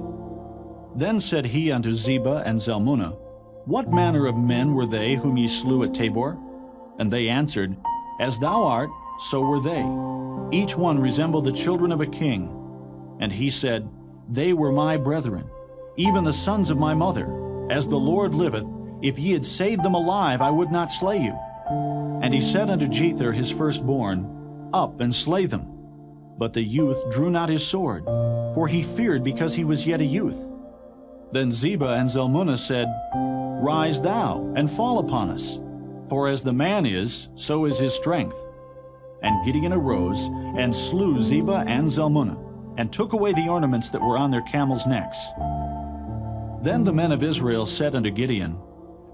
Then said he unto Zebah and Zalmunna, What manner of men were they whom ye slew at Tabor? And they answered, As thou art, so were they. Each one resembled the children of a king. And he said, They were my brethren, even the sons of my mother. As the Lord liveth, if ye had saved them alive, I would not slay you. And he said unto Jether his firstborn, Up and slay them. But the youth drew not his sword, for he feared because he was yet a youth. Then Zebah and Zalmunna said, Rise thou, and fall upon us, for as the man is, so is his strength. And Gideon arose, and slew Zebah and Zalmunna, and took away the ornaments that were on their camels' necks. Then the men of Israel said unto Gideon,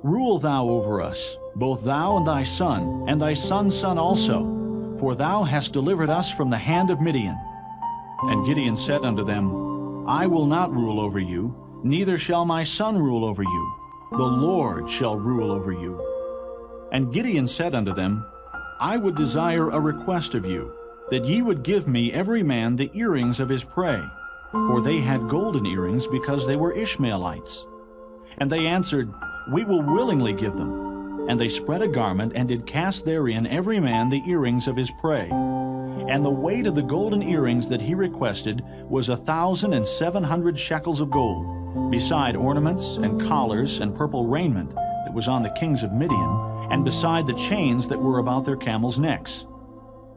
Rule thou over us, both thou and thy son's son also, for thou hast delivered us from the hand of Midian. And Gideon said unto them, I will not rule over you, neither shall my son rule over you. The Lord shall rule over you. And Gideon said unto them, I would desire a request of you, that ye would give me every man the earrings of his prey, for they had golden earrings, because they were Ishmaelites. And they answered, We will willingly give them. And they spread a garment, and did cast therein every man the earrings of his prey. And the weight of the golden earrings that he requested was 1,700 shekels of gold, beside ornaments and collars and purple raiment that was on the kings of Midian, and beside the chains that were about their camels' necks.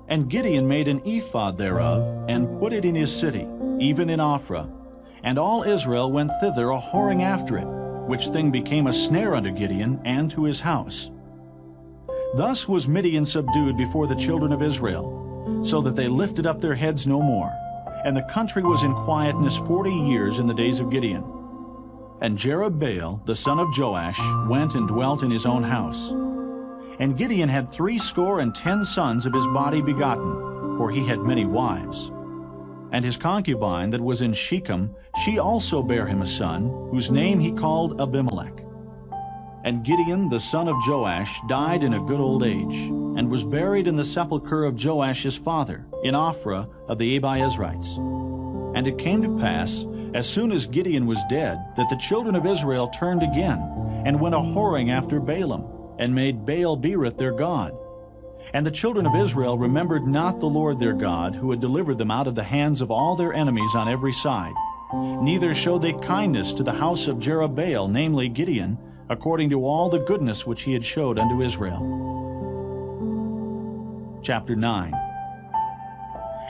And Gideon made an ephod thereof, and put it in his city, even in Ophrah. And all Israel went thither a whoring after it, which thing became a snare unto Gideon and to his house. Thus was Midian subdued before the children of Israel, so that they lifted up their heads no more. And the country was in quietness 40 years in the days of Gideon. And Jerubbaal, the son of Joash, went and dwelt in his own house. And Gideon had 70 sons of his body begotten, for he had many wives. And his concubine that was in Shechem, she also bare him a son, whose name he called Abimelech. And Gideon the son of Joash died in a good old age, and was buried in the sepulchre of Joash his father, in Ophrah of the Abiezrites. And it came to pass, as soon as Gideon was dead, that the children of Israel turned again, and went a whoring after Balaam, and made Baal-berith their god. And the children of Israel remembered not the Lord their God, who had delivered them out of the hands of all their enemies on every side. Neither showed they kindness to the house of Jerubbaal, namely Gideon, according to all the goodness which he had showed unto Israel. Chapter 9.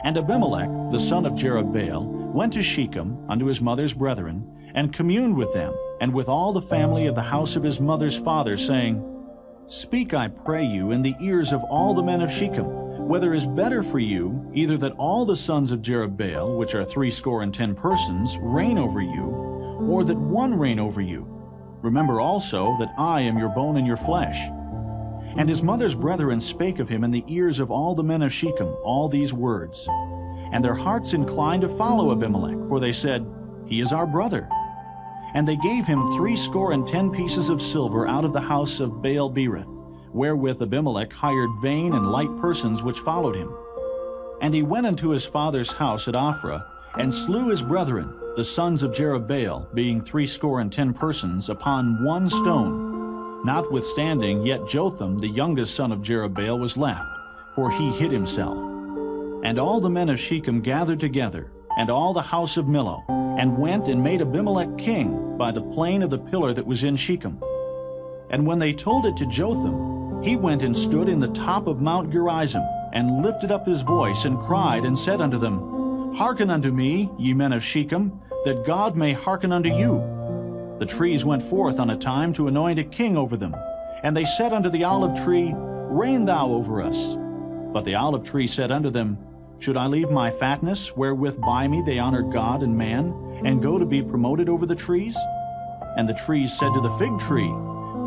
And Abimelech, the son of Jerubbaal, went to Shechem unto his mother's brethren, and communed with them, and with all the family of the house of his mother's father, saying, Speak, I pray you, in the ears of all the men of Shechem, whether it is better for you, either that all the sons of Jerubbaal, which are 60 persons, reign over you, or that one reign over you. Remember also that I am your bone and your flesh. And his mother's brethren spake of him in the ears of all the men of Shechem all these words. And their hearts inclined to follow Abimelech, for they said, He is our brother. And they gave him 60 pieces of silver out of the house of Baal-berith, wherewith Abimelech hired vain and light persons which followed him. And he went unto his father's house at Ophrah, and slew his brethren, the sons of Jerubbaal, being 60 persons, upon one stone. Notwithstanding, yet Jotham, the youngest son of Jerubbaal, was left, for he hid himself. And all the men of Shechem gathered together, and all the house of Millo, and went and made Abimelech king by the plain of the pillar that was in Shechem. And when they told it to Jotham, he went and stood in the top of Mount Gerizim, and lifted up his voice, and cried, and said unto them, Hearken unto me, ye men of Shechem, that God may hearken unto you. The trees went forth on a time to anoint a king over them. And they said unto the olive tree, Reign thou over us. But the olive tree said unto them, Should I leave my fatness, wherewith by me they honor God and man, and go to be promoted over the trees? And the trees said to the fig tree,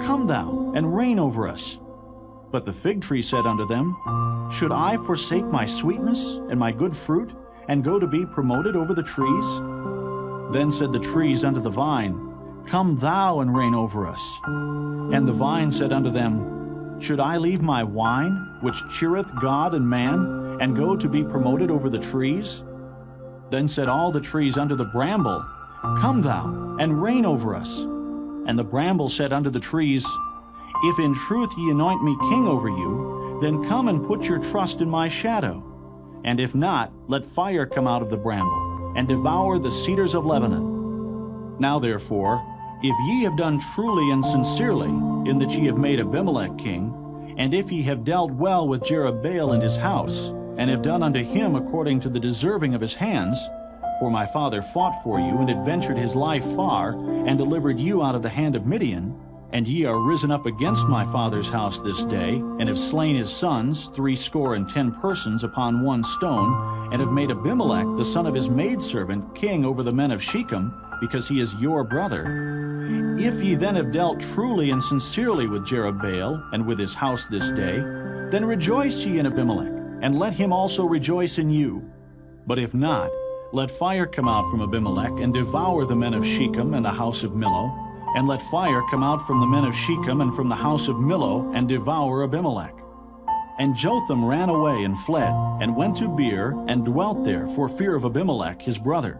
Come thou, and reign over us. But the fig tree said unto them, Should I forsake my sweetness and my good fruit, and go to be promoted over the trees? Then said the trees unto the vine, Come thou, and reign over us. And the vine said unto them, Should I leave my wine, which cheereth God and man, and go to be promoted over the trees? Then said all the trees unto the bramble, Come thou, and reign over us. And the bramble said unto the trees, If in truth ye anoint me king over you, then come and put your trust in my shadow. And if not, let fire come out of the bramble, and devour the cedars of Lebanon. Now therefore, if ye have done truly and sincerely, in that ye have made Abimelech king, and if ye have dealt well with Jerubbaal and his house, and have done unto him according to the deserving of his hands, for my father fought for you, and adventured his life far, and delivered you out of the hand of Midian, and ye are risen up against my father's house this day, and have slain his sons, 60 persons, upon one stone, and have made Abimelech, the son of his maidservant, king over the men of Shechem, because he is your brother. If ye then have dealt truly and sincerely with Jerubbaal, and with his house this day, then rejoice ye in Abimelech, and let him also rejoice in you. But if not, let fire come out from Abimelech, and devour the men of Shechem and the house of Millo, and let fire come out from the men of Shechem and from the house of Millo, and devour Abimelech. And Jotham ran away and fled, and went to Beer, and dwelt there for fear of Abimelech his brother.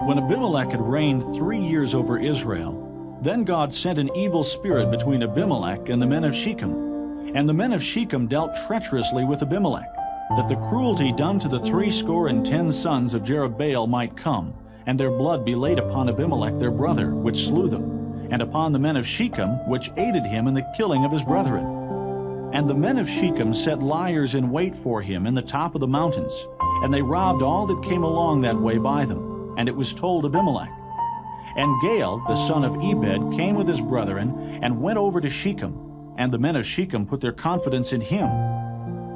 When Abimelech had reigned 3 years over Israel, then God sent an evil spirit between Abimelech and the men of Shechem. And the men of Shechem dealt treacherously with Abimelech, that the cruelty done to the 60 sons of Jerubbaal might come, and their blood be laid upon Abimelech their brother, which slew them, and upon the men of Shechem, which aided him in the killing of his brethren. And the men of Shechem set liers in wait for him in the top of the mountains, and they robbed all that came along that way by them. And it was told Abimelech. And Gaal, the son of Ebed, came with his brethren, and went over to Shechem, and the men of Shechem put their confidence in him.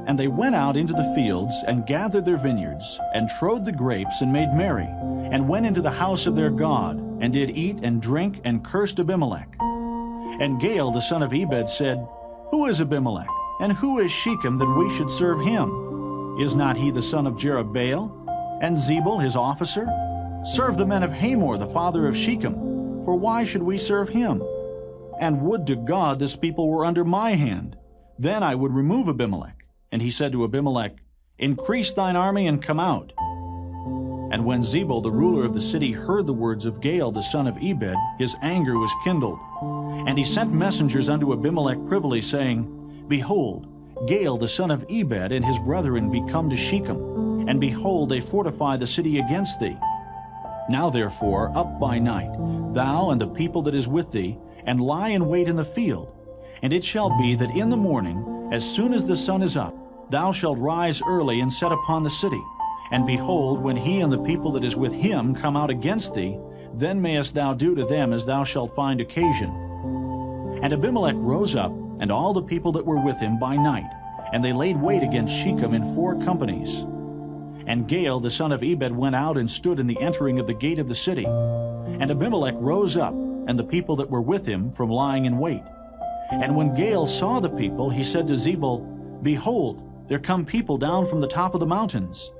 And they went out into the fields, and gathered their vineyards, and trode the grapes, and made merry, and went into the house of their God, and did eat and drink, and cursed Abimelech. And Gaal, the son of Ebed, said, Who is Abimelech, and who is Shechem, that we should serve him? Is not he the son of Jerubbaal, and Zebul his officer? Serve the men of Hamor, the father of Shechem, for why should we serve him? And would to God this people were under my hand, then I would remove Abimelech. And he said to Abimelech, Increase thine army, and come out. And when Zebul the ruler of the city heard the words of Gaal the son of Ebed, his anger was kindled. And he sent messengers unto Abimelech privily, saying, Behold, Gaal the son of Ebed and his brethren be come to Shechem, and behold, they fortify the city against thee. Now therefore, up by night, thou and the people that is with thee, and lie in wait in the field. And it shall be that in the morning, as soon as the sun is up, thou shalt rise early and set upon the city. And behold, when he and the people that is with him come out against thee, then mayest thou do to them as thou shalt find occasion. And Abimelech rose up, and all the people that were with him by night, and they laid wait against Shechem in 4 companies. And Gaal the son of Ebed went out and stood in the entering of the gate of the city. And Abimelech rose up, and the people that were with him, from lying in wait. And when Gaal saw the people, he said to Zebul, Behold, there come people down from the top of the mountains.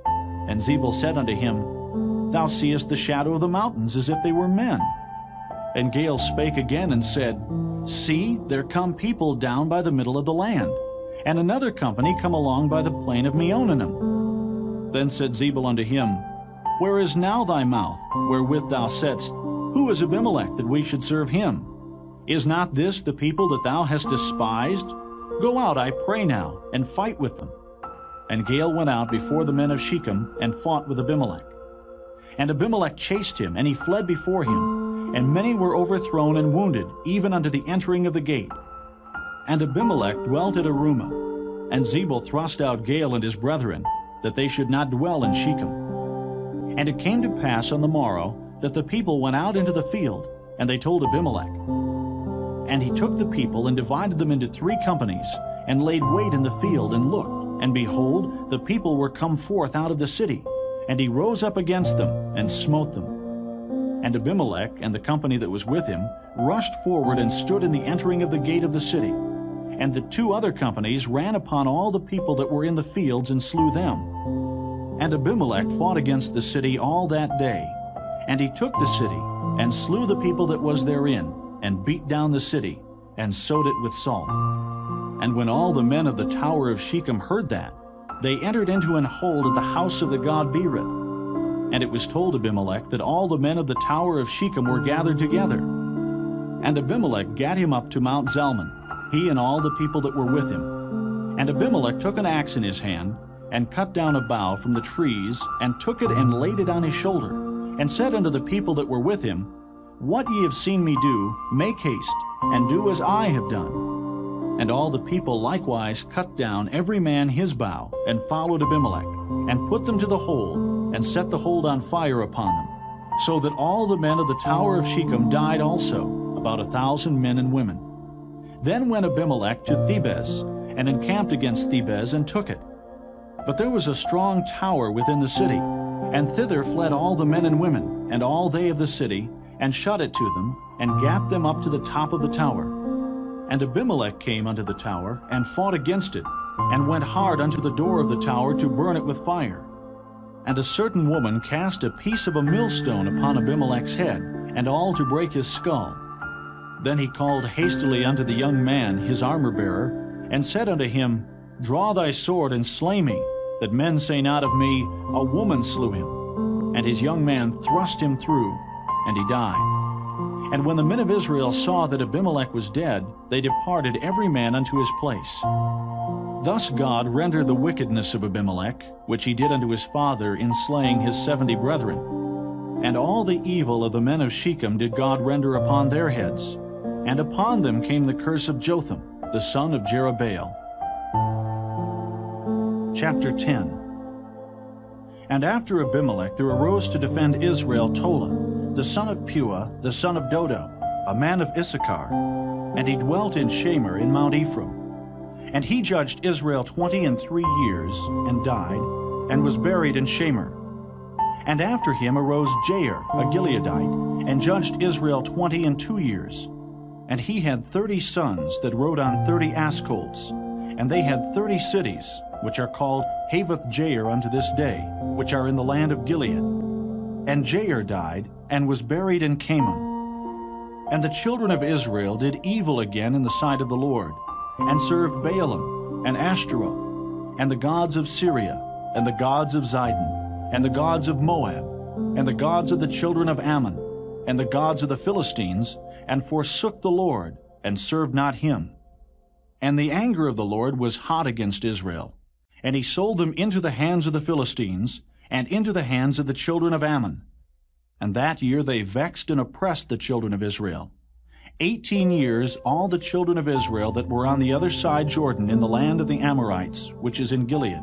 And Zebul said unto him, Thou seest the shadow of the mountains as if they were men. And Gaal spake again and said, See, there come people down by the middle of the land, and another company come along by the plain of Meonanim. Then said Zebul unto him, Where is now thy mouth, wherewith thou saidst, Who is Abimelech, that we should serve him? Is not this the people that thou hast despised? Go out, I pray now, and fight with them. And Gaal went out before the men of Shechem, and fought with Abimelech. And Abimelech chased him, and he fled before him, and many were overthrown and wounded, even unto the entering of the gate. And Abimelech dwelt at Arumah, and Zebul thrust out Gaal and his brethren, that they should not dwell in Shechem. And it came to pass on the morrow, that the people went out into the field, and they told Abimelech. And he took the people, and divided them into 3 companies, and laid wait in the field, and looked. And behold, the people were come forth out of the city, and he rose up against them, and smote them. And Abimelech and the company that was with him rushed forward and stood in the entering of the gate of the city. And the 2 other companies ran upon all the people that were in the fields, and slew them. And Abimelech fought against the city all that day. And he took the city, and slew the people that was therein, and beat down the city, and sowed it with salt. And when all the men of the tower of Shechem heard that, they entered into an hold at the house of the god Berith. And it was told Abimelech that all the men of the tower of Shechem were gathered together. And Abimelech gat him up to Mount Zalmon, he and all the people that were with him. And Abimelech took an axe in his hand, and cut down a bough from the trees, and took it and laid it on his shoulder, and said unto the people that were with him, What ye have seen me do, make haste, and do as I have done. And all the people likewise cut down every man his bough, and followed Abimelech, and put them to the hold, and set the hold on fire upon them, so that all the men of the tower of Shechem died also, about 1,000 men and women. Then went Abimelech to Thebez, and encamped against Thebez, and took it. But there was a strong tower within the city, and thither fled all the men and women, and all they of the city, and shut it to them, and gat them up to the top of the tower. And Abimelech came unto the tower, and fought against it, and went hard unto the door of the tower to burn it with fire. And a certain woman cast a piece of a millstone upon Abimelech's head, and all to break his skull. Then he called hastily unto the young man, his armor-bearer, and said unto him, Draw thy sword, and slay me, that men say not of me, A woman slew him. And his young man thrust him through, and he died. And when the men of Israel saw that Abimelech was dead, they departed every man unto his place. Thus God rendered the wickedness of Abimelech, which he did unto his father in slaying his 70 brethren. And all the evil of the men of Shechem did God render upon their heads. And upon them came the curse of Jotham, the son of Jerubbaal. Chapter 10. And after Abimelech there arose to defend Israel Tola, the son of Puah, the son of Dodo, a man of Issachar, and he dwelt in Shamir in Mount Ephraim. And he judged Israel 23 years, and died, and was buried in Shamir. And after him arose Jair, a Gileadite, and judged Israel 22 years. And he had 30 sons that rode on 30 ass colts, and they had 30 cities, which are called Havoth Jair unto this day, which are in the land of Gilead. And Jair died, and was buried in Camon. And the children of Israel did evil again in the sight of the Lord, and served Baalim, and Ashtaroth, and the gods of Syria, and the gods of Zidon, and the gods of Moab, and the gods of the children of Ammon, and the gods of the Philistines, and forsook the Lord, and served not him. And the anger of the Lord was hot against Israel, and he sold them into the hands of the Philistines, and into the hands of the children of Ammon. And that year they vexed and oppressed the children of Israel. 18 years all the children of Israel that were on the other side Jordan in the land of the Amorites, which is in Gilead.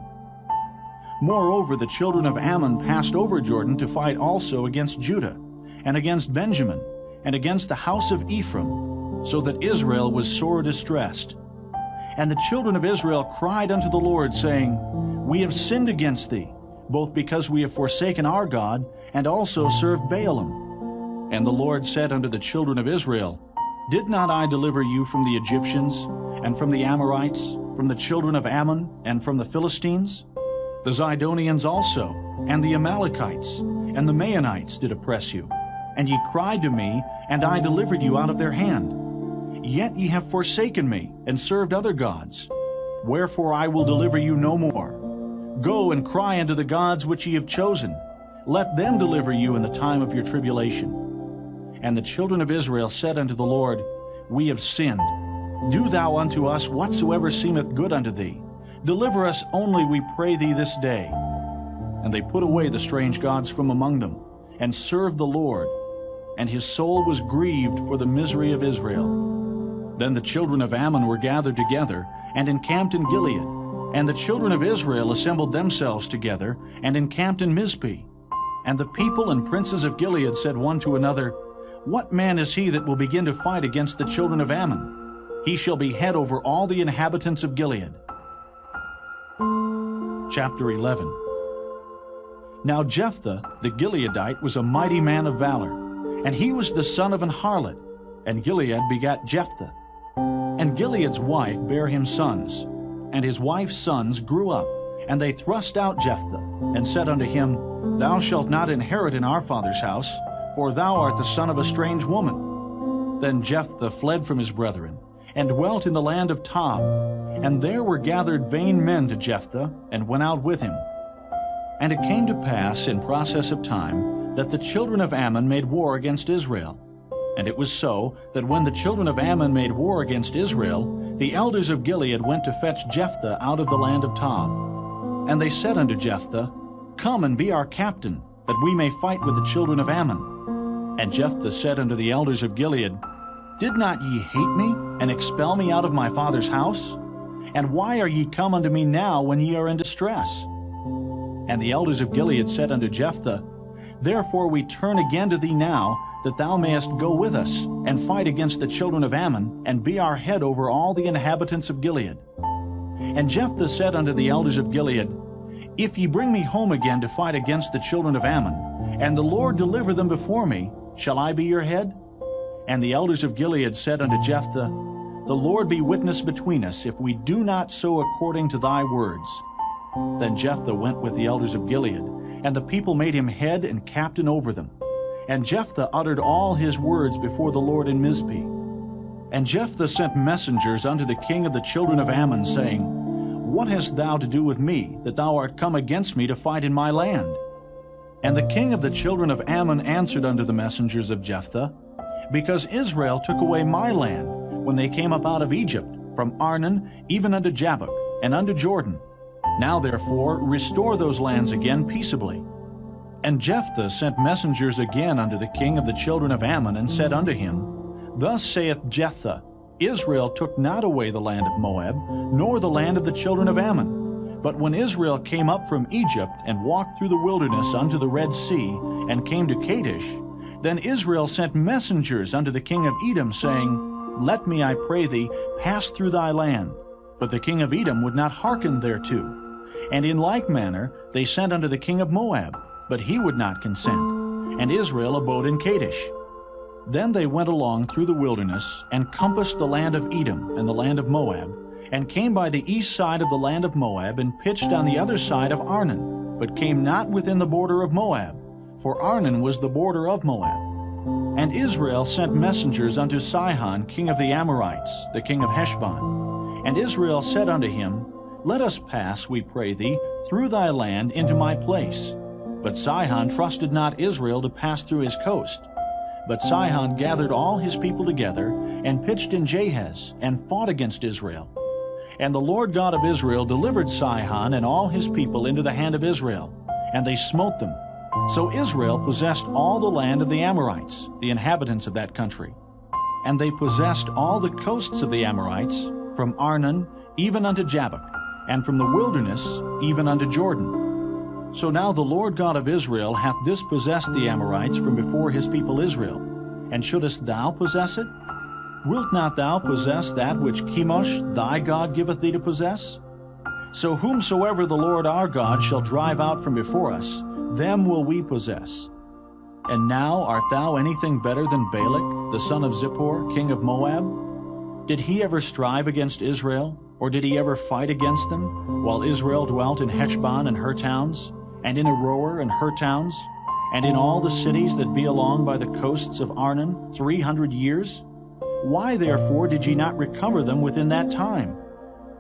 Moreover, the children of Ammon passed over Jordan to fight also against Judah, and against Benjamin, and against the house of Ephraim, so that Israel was sore distressed. And the children of Israel cried unto the Lord, saying, We have sinned against thee, both because we have forsaken our God, and also served Baalim. And the Lord said unto the children of Israel, Did not I deliver you from the Egyptians, and from the Amorites, from the children of Ammon, and from the Philistines? The Zidonians also, and the Amalekites, and the Maonites did oppress you. And ye cried to me, and I delivered you out of their hand. Yet ye have forsaken me, and served other gods. Wherefore I will deliver you no more. Go and cry unto the gods which ye have chosen. Let them deliver you in the time of your tribulation. And the children of Israel said unto the Lord, We have sinned. Do thou unto us whatsoever seemeth good unto thee. Deliver us only, we pray thee, this day. And they put away the strange gods from among them, and served the Lord. And his soul was grieved for the misery of Israel. Then the children of Ammon were gathered together, and encamped in Gilead. And the children of Israel assembled themselves together, and encamped in Mizpeh. And the people and princes of Gilead said one to another, What man is he that will begin to fight against the children of Ammon? He shall be head over all the inhabitants of Gilead. Chapter 11. Now Jephthah the Gileadite was a mighty man of valor, and he was the son of an harlot, and Gilead begat Jephthah. And Gilead's wife bare him sons, and his wife's sons grew up, and they thrust out Jephthah, and said unto him, Thou shalt not inherit in our father's house, for thou art the son of a strange woman. Then Jephthah fled from his brethren, and dwelt in the land of Tob. And there were gathered vain men to Jephthah, and went out with him. And it came to pass in process of time, that the children of Ammon made war against Israel. And it was so, that when the children of Ammon made war against Israel, the elders of Gilead went to fetch Jephthah out of the land of Tob. And they said unto Jephthah, Come and be our captain, that we may fight with the children of Ammon. And Jephthah said unto the elders of Gilead, Did not ye hate me, and expel me out of my father's house? And why are ye come unto me now, when ye are in distress? And the elders of Gilead said unto Jephthah, Therefore we turn again to thee now, that thou mayest go with us, and fight against the children of Ammon, and be our head over all the inhabitants of Gilead. And Jephthah said unto the elders of Gilead, If ye bring me home again to fight against the children of Ammon, and the Lord deliver them before me, shall I be your head? And the elders of Gilead said unto Jephthah, The Lord be witness between us, if we do not so according to thy words. Then Jephthah went with the elders of Gilead, and the people made him head and captain over them. And Jephthah uttered all his words before the Lord in Mizpeh. And Jephthah sent messengers unto the king of the children of Ammon, saying, What hast thou to do with me, that thou art come against me to fight in my land? And the king of the children of Ammon answered unto the messengers of Jephthah, Because Israel took away my land, when they came up out of Egypt, from Arnon even unto Jabbok, and unto Jordan. Now therefore restore those lands again peaceably. And Jephthah sent messengers again unto the king of the children of Ammon, and said unto him, Thus saith Jephthah, Israel took not away the land of Moab, nor the land of the children of Ammon. But when Israel came up from Egypt, and walked through the wilderness unto the Red Sea, and came to Kadesh, then Israel sent messengers unto the king of Edom, saying, Let me, I pray thee, pass through thy land. But the king of Edom would not hearken thereto. And in like manner they sent unto the king of Moab, but he would not consent. And Israel abode in Kadesh. Then they went along through the wilderness, and compassed the land of Edom and the land of Moab, and came by the east side of the land of Moab, and pitched on the other side of Arnon, but came not within the border of Moab, for Arnon was the border of Moab. And Israel sent messengers unto Sihon, king of the Amorites, the king of Heshbon. And Israel said unto him, Let us pass, we pray thee, through thy land into my place. But Sihon trusted not Israel to pass through his coast. But Sihon gathered all his people together, and pitched in Jahaz, and fought against Israel. And the Lord God of Israel delivered Sihon and all his people into the hand of Israel, and they smote them. So Israel possessed all the land of the Amorites, the inhabitants of that country. And they possessed all the coasts of the Amorites, from Arnon even unto Jabbok, and from the wilderness even unto Jordan. So now the Lord God of Israel hath dispossessed the Amorites from before his people Israel. And shouldest thou possess it? Wilt not thou possess that which Chemosh thy God giveth thee to possess? So whomsoever the Lord our God shall drive out from before us, them will we possess. And now art thou anything better than Balak, the son of Zippor, king of Moab? Did he ever strive against Israel, or did he ever fight against them, while Israel dwelt in Heshbon and her towns, and in Aroer and her towns, and in all the cities that be along by the coasts of Arnon 300 years? Why therefore did ye not recover them within that time?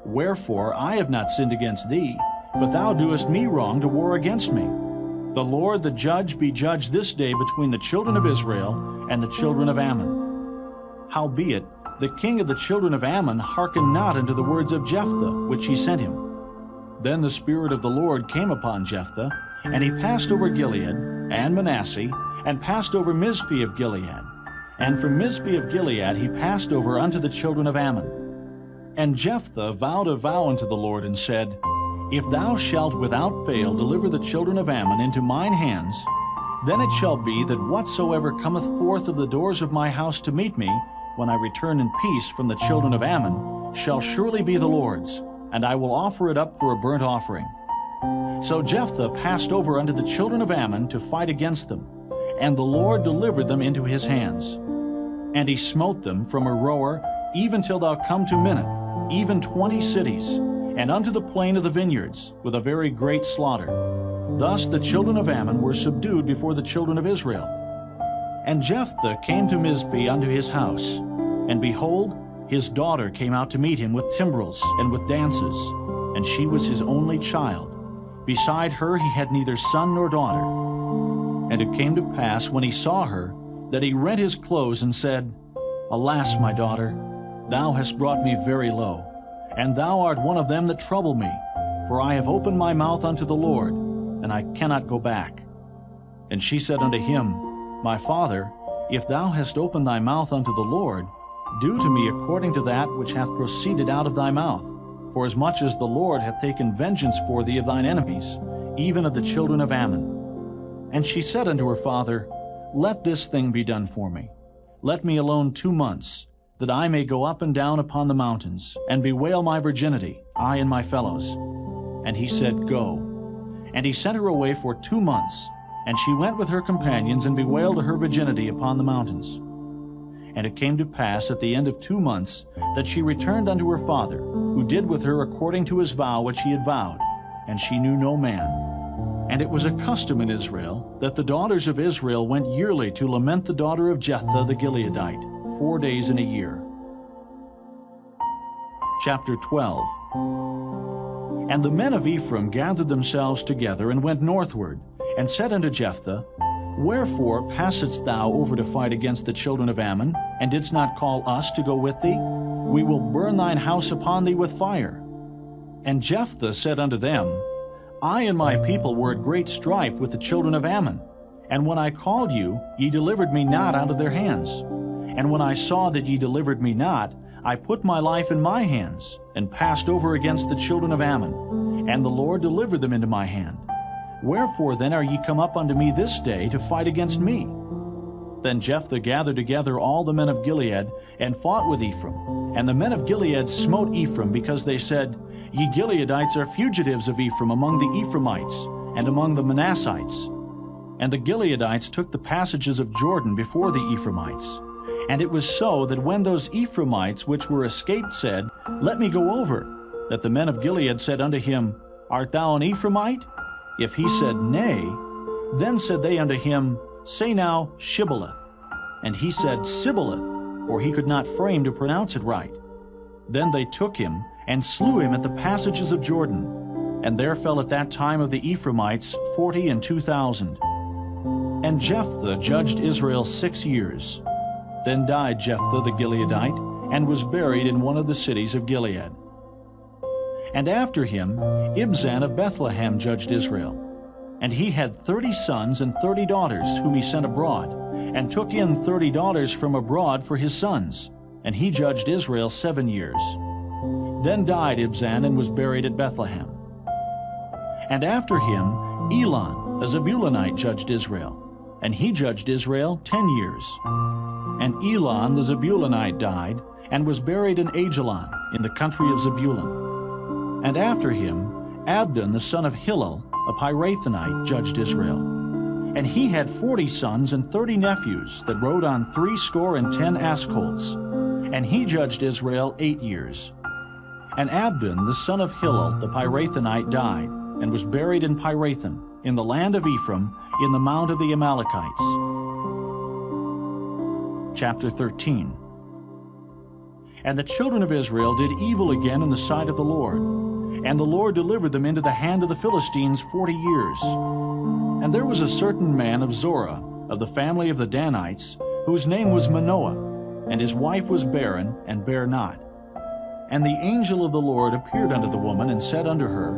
Wherefore I have not sinned against thee, but thou doest me wrong to war against me. The Lord the judge be judged this day between the children of Israel and the children of Ammon. Howbeit, the king of the children of Ammon hearkened not unto the words of Jephthah, which he sent him. Then the Spirit of the Lord came upon Jephthah, and he passed over Gilead, and Manasseh, and passed over Mizpeh of Gilead. And from Mizpeh of Gilead he passed over unto the children of Ammon. And Jephthah vowed a vow unto the Lord, and said, If thou shalt without fail deliver the children of Ammon into mine hands, then it shall be that whatsoever cometh forth of the doors of my house to meet me, when I return in peace from the children of Ammon, shall surely be the Lord's, and I will offer it up for a burnt offering. So Jephthah passed over unto the children of Ammon to fight against them, and the Lord delivered them into his hands. And he smote them from Aroer even till thou come to Minnith, even 20 cities, and unto the plain of the vineyards, with a very great slaughter. Thus the children of Ammon were subdued before the children of Israel. And Jephthah came to Mizpeh unto his house, and behold, his daughter came out to meet him with timbrels and with dances, and she was his only child. Beside her he had neither son nor daughter. And it came to pass, when he saw her, that he rent his clothes and said, Alas, my daughter, thou hast brought me very low, and thou art one of them that trouble me, for I have opened my mouth unto the Lord, and I cannot go back. And she said unto him, My father, if thou hast opened thy mouth unto the Lord, do to me according to that which hath proceeded out of thy mouth, forasmuch as the Lord hath taken vengeance for thee of thine enemies, even of the children of Ammon. And she said unto her father, Let this thing be done for me. Let me alone 2 months, that I may go up and down upon the mountains, and bewail my virginity, I and my fellows. And he said, Go. And he sent her away for 2 months, and she went with her companions, and bewailed her virginity upon the mountains. And it came to pass at the end of 2 months that she returned unto her father, who did with her according to his vow which he had vowed, and she knew no man. And it was a custom in Israel that the daughters of Israel went yearly to lament the daughter of Jephthah the Gileadite, 4 days in a year. Chapter 12. And the men of Ephraim gathered themselves together, and went northward, and said unto Jephthah, Wherefore passedst thou over to fight against the children of Ammon, and didst not call us to go with thee? We will burn thine house upon thee with fire. And Jephthah said unto them, I and my people were at great strife with the children of Ammon, and when I called you, ye delivered me not out of their hands. And when I saw that ye delivered me not, I put my life in my hands, and passed over against the children of Ammon, and the Lord delivered them into my hand. Wherefore then are ye come up unto me this day to fight against me? Then Jephthah gathered together all the men of Gilead, and fought with Ephraim. And the men of Gilead smote Ephraim, because they said, Ye Gileadites are fugitives of Ephraim among the Ephraimites, and among the Manassites. And the Gileadites took the passages of Jordan before the Ephraimites. And it was so that when those Ephraimites which were escaped said, Let me go over, that the men of Gilead said unto him, Art thou an Ephraimite? If he said, Nay, then said they unto him, Say now, Shibboleth. And he said, Sibboleth, for he could not frame to pronounce it right. Then they took him, and slew him at the passages of Jordan. and there fell at that time of the Ephraimites 42,000. And Jephthah judged Israel 6 years. Then died Jephthah the Gileadite, and was buried in one of the cities of Gilead. And after him Ibzan of Bethlehem judged Israel. And he had 30 sons and 30 daughters, whom he sent abroad, and took in 30 daughters from abroad for his sons. And he judged Israel 7 years. Then died Ibzan, and was buried at Bethlehem. And after him Elon, a Zebulunite, judged Israel. And he judged Israel 10 years. And Elon the Zebulunite died, and was buried in Ajalon, in the country of Zebulun. And after him Abdon the son of Hillel, a Pirathonite, judged Israel. And he had 40 sons and 30 nephews that rode on 70 ass colts. And he judged Israel 8 years. And Abdon the son of Hillel, the Pirathonite, died, and was buried in Pirathon, in the land of Ephraim, in the mount of the Amalekites. Chapter 13. And the children of Israel did evil again in the sight of the Lord, and the Lord delivered them into the hand of the Philistines 40 years. And there was a certain man of Zorah, of the family of the Danites, whose name was Manoah, and his wife was barren, and bare not. And the angel of the Lord appeared unto the woman, and said unto her,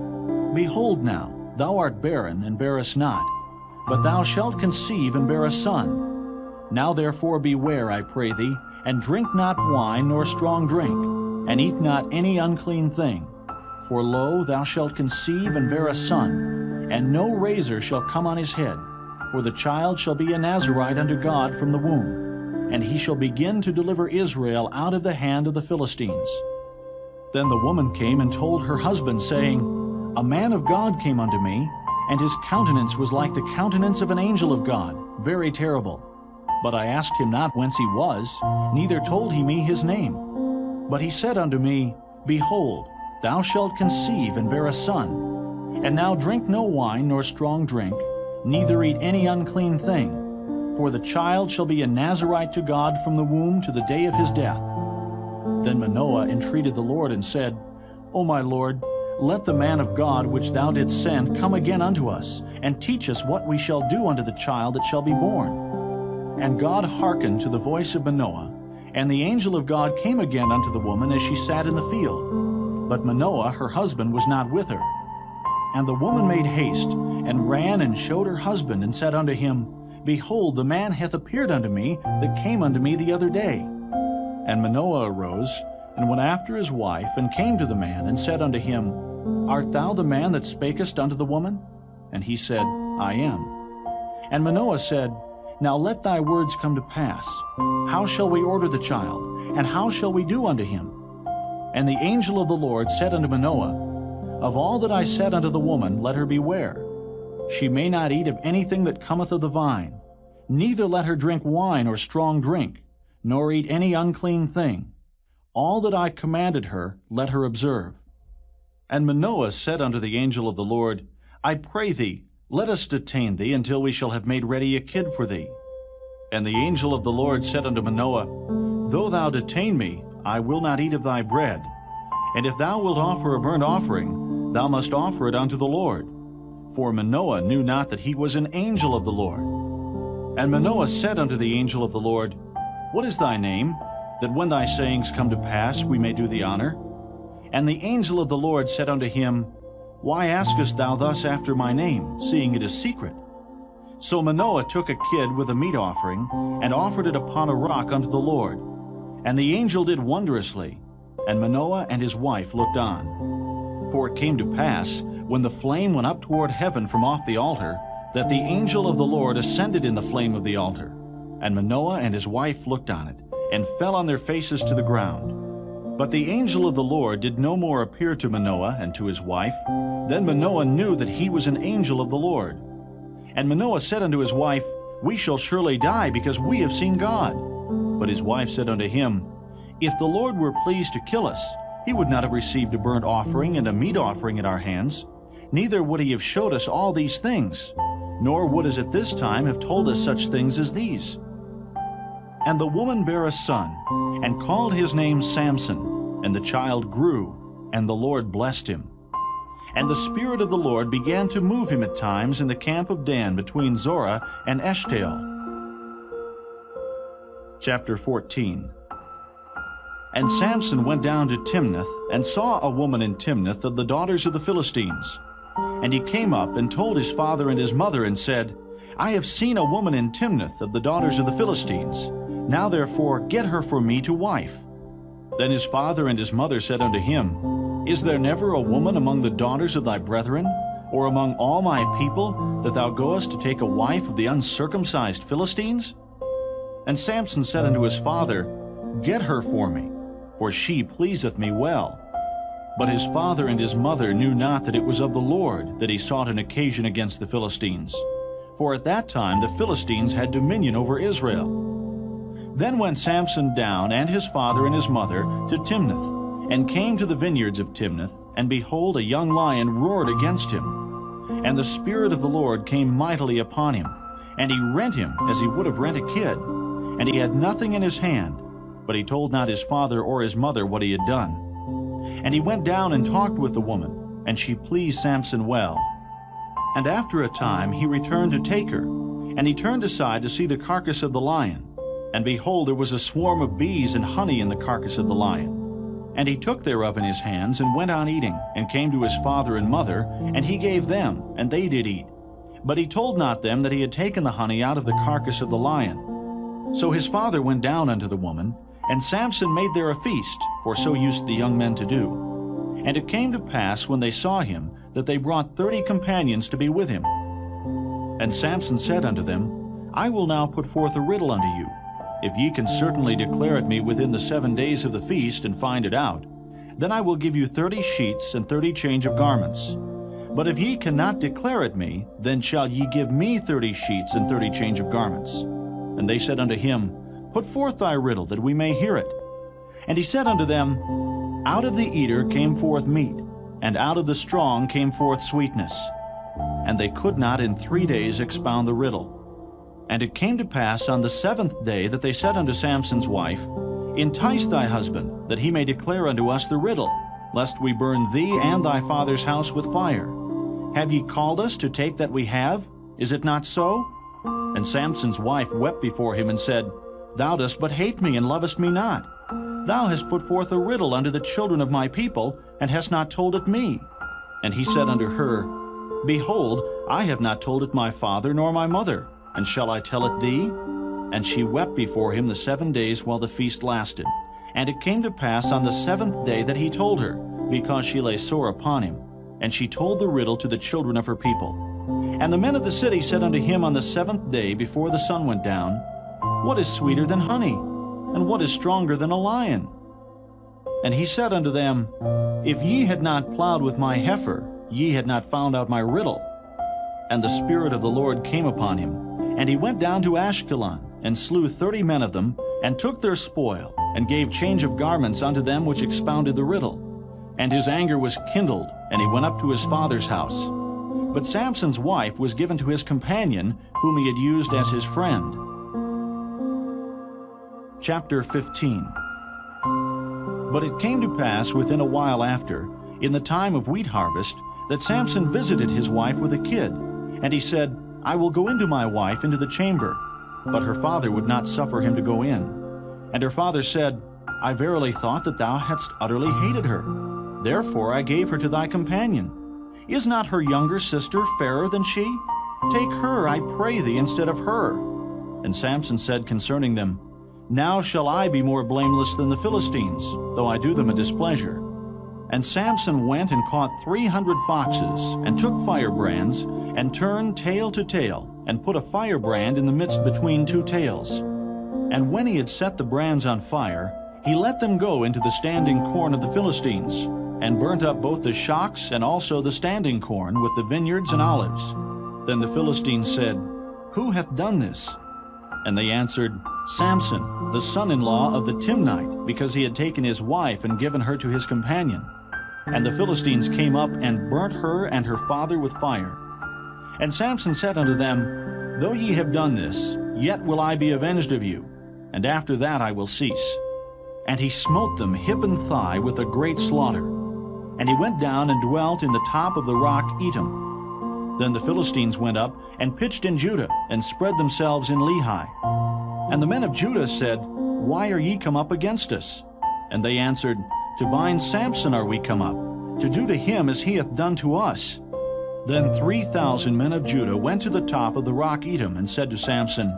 Behold now, thou art barren, and bearest not, but thou shalt conceive, and bear a son. Now therefore beware, I pray thee, and drink not wine nor strong drink, and eat not any unclean thing. For lo, thou shalt conceive, and bear a son, and no razor shall come on his head, for the child shall be a Nazarite unto God from the womb, and he shall begin to deliver Israel out of the hand of the Philistines. Then the woman came and told her husband, saying, A man of God came unto me, and his countenance was like the countenance of an angel of God, very terrible. But I asked him not whence he was, neither told he me his name. But he said unto me, Behold, thou shalt conceive, and bear a son. And now drink no wine nor strong drink, neither eat any unclean thing, for the child shall be a Nazarite to God from the womb to the day of his death. Then Manoah entreated the Lord, and said, O my Lord, let the man of God which thou didst send come again unto us, and teach us what we shall do unto the child that shall be born. And God hearkened to the voice of Manoah, and the angel of God came again unto the woman as she sat in the field. But Manoah her husband was not with her. And the woman made haste, and ran and showed her husband, and said unto him, Behold, the man hath appeared unto me that came unto me the other day. And Manoah arose, and went after his wife, and came to the man, and said unto him, Art thou the man that spakest unto the woman? And he said, I am. And Manoah said, Now let thy words come to pass. How shall we order the child, and how shall we do unto him? And the angel of the Lord said unto Manoah, Of all that I said unto the woman, let her beware. She may not eat of anything that cometh of the vine, neither let her drink wine or strong drink, nor eat any unclean thing. All that I commanded her, let her observe. And Manoah said unto the angel of the Lord, I pray thee, let us detain thee until we shall have made ready a kid for thee. And the angel of the Lord said unto Manoah, Though thou detain me, I will not eat of thy bread. And if thou wilt offer a burnt offering, thou must offer it unto the Lord. For Manoah knew not that he was an angel of the Lord. And Manoah said unto the angel of the Lord, What is thy name, that when thy sayings come to pass we may do thee honor? And the angel of the Lord said unto him, Why askest thou thus after my name, seeing it is secret? So Manoah took a kid with a meat offering, and offered it upon a rock unto the Lord. And the angel did wondrously, and Manoah and his wife looked on. For it came to pass, when the flame went up toward heaven from off the altar, that the angel of the Lord ascended in the flame of the altar. And Manoah and his wife looked on it, and fell on their faces to the ground. But the angel of the Lord did no more appear to Manoah and to his wife. Then Manoah knew that he was an angel of the Lord. And Manoah said unto his wife, We shall surely die, because we have seen God. But his wife said unto him, If the Lord were pleased to kill us, he would not have received a burnt offering and a meat offering at our hands, neither would he have showed us all these things, nor would as at this time have told us such things as these. And the woman bare a son, and called his name Samson, and the child grew, and the Lord blessed him. And the Spirit of the Lord began to move him at times in the camp of Dan between Zorah and Eshtaol. Chapter 14. And Samson went down to Timnath, and saw a woman in Timnath of the daughters of the Philistines. And he came up and told his father and his mother, and said, I have seen a woman in Timnath of the daughters of the Philistines. Now therefore get her for me to wife. Then his father and his mother said unto him, Is there never a woman among the daughters of thy brethren, or among all my people, that thou goest to take a wife of the uncircumcised Philistines? And Samson said unto his father, Get her for me, for she pleaseth me well. But his father and his mother knew not that it was of the Lord that he sought an occasion against the Philistines. For at that time the Philistines had dominion over Israel. Then went Samson down, and his father and his mother, to Timnath, and came to the vineyards of Timnath, and behold, a young lion roared against him. And the Spirit of the Lord came mightily upon him, and he rent him as he would have rent a kid. And he had nothing in his hand, but he told not his father or his mother what he had done. And he went down and talked with the woman, and she pleased Samson well. And after a time he returned to take her, and he turned aside to see the carcass of the lion. And behold, there was a swarm of bees and honey in the carcass of the lion. And he took thereof in his hands, and went on eating, and came to his father and mother, and he gave them, and they did eat. But he told not them that he had taken the honey out of the carcass of the lion. So his father went down unto the woman, and Samson made there a feast, for so used the young men to do. And it came to pass, when they saw him, that they brought 30 companions to be with him. And Samson said unto them, I will now put forth a riddle unto you. If ye can certainly declare it me within the 7 days of the feast, and find it out, then I will give you 30 sheets and 30 change of garments. But if ye cannot declare it me, then shall ye give me 30 sheets and 30 change of garments. And they said unto him, Put forth thy riddle, that we may hear it. And he said unto them, Out of the eater came forth meat, and out of the strong came forth sweetness. And they could not in 3 days expound the riddle. And it came to pass on the 7th day that they said unto Samson's wife, Entice thy husband, that he may declare unto us the riddle, lest we burn thee and thy father's house with fire. Have ye called us to take that we have? Is it not so? And Samson's wife wept before him, and said, Thou dost but hate me, and lovest me not. Thou hast put forth a riddle unto the children of my people, and hast not told it me. And he said unto her, Behold, I have not told it my father nor my mother, and shall I tell it thee? And she wept before him the 7 days while the feast lasted. And it came to pass on the 7th day that he told her, because she lay sore upon him. And she told the riddle to the children of her people. And the men of the city said unto him on the 7th day before the sun went down, What is sweeter than honey? And what is stronger than a lion? And he said unto them, If ye had not plowed with my heifer, ye had not found out my riddle. And the Spirit of the Lord came upon him, and he went down to Ashkelon, and slew 30 men of them, and took their spoil, and gave change of garments unto them which expounded the riddle. And his anger was kindled, and he went up to his father's house. But Samson's wife was given to his companion, whom he had used as his friend. Chapter 15. But it came to pass within a while after, in the time of wheat harvest, that Samson visited his wife with a kid. And he said, I will go into my wife into the chamber. But her father would not suffer him to go in. And her father said, I verily thought that thou hadst utterly hated her. Therefore I gave her to thy companion. Is not her younger sister fairer than she? Take her, I pray thee, instead of her. And Samson said concerning them, Now shall I be more blameless than the Philistines, though I do them a displeasure. And Samson went and caught 300 foxes, and took firebrands, and turned tail to tail, and put a firebrand in the midst between 2 tails. And when he had set the brands on fire, he let them go into the standing corn of the Philistines, and burnt up both the shocks and also the standing corn with the vineyards and olives. Then the Philistines said, Who hath done this? And they answered, Samson, the son-in-law of the Timnite, because he had taken his wife and given her to his companion. And the Philistines came up and burnt her and her father with fire. And Samson said unto them, Though ye have done this, yet will I be avenged of you, and after that I will cease. And he smote them hip and thigh with a great slaughter. And he went down and dwelt in the top of the rock Etam. Then the Philistines went up and pitched in Judah, and spread themselves in Lehi. And the men of Judah said, Why are ye come up against us? And they answered, To bind Samson are we come up, to do to him as he hath done to us. Then 3,000 men of Judah went to the top of the rock Etam, and said to Samson,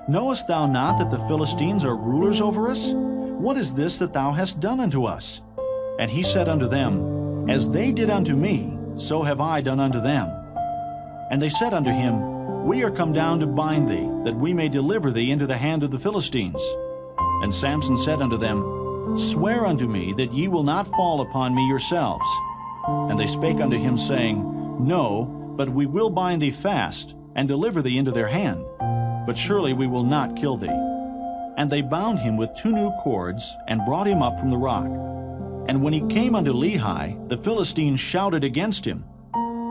Knowest thou not that the Philistines are rulers over us? What is this that thou hast done unto us? And he said unto them, As they did unto me, so have I done unto them. And they said unto him, We are come down to bind thee, that we may deliver thee into the hand of the Philistines. And Samson said unto them, Swear unto me that ye will not fall upon me yourselves. And they spake unto him, saying, No, but we will bind thee fast, and deliver thee into their hand. But surely we will not kill thee. And they bound him with 2 new cords, and brought him up from the rock. And when he came unto Lehi, the Philistines shouted against him.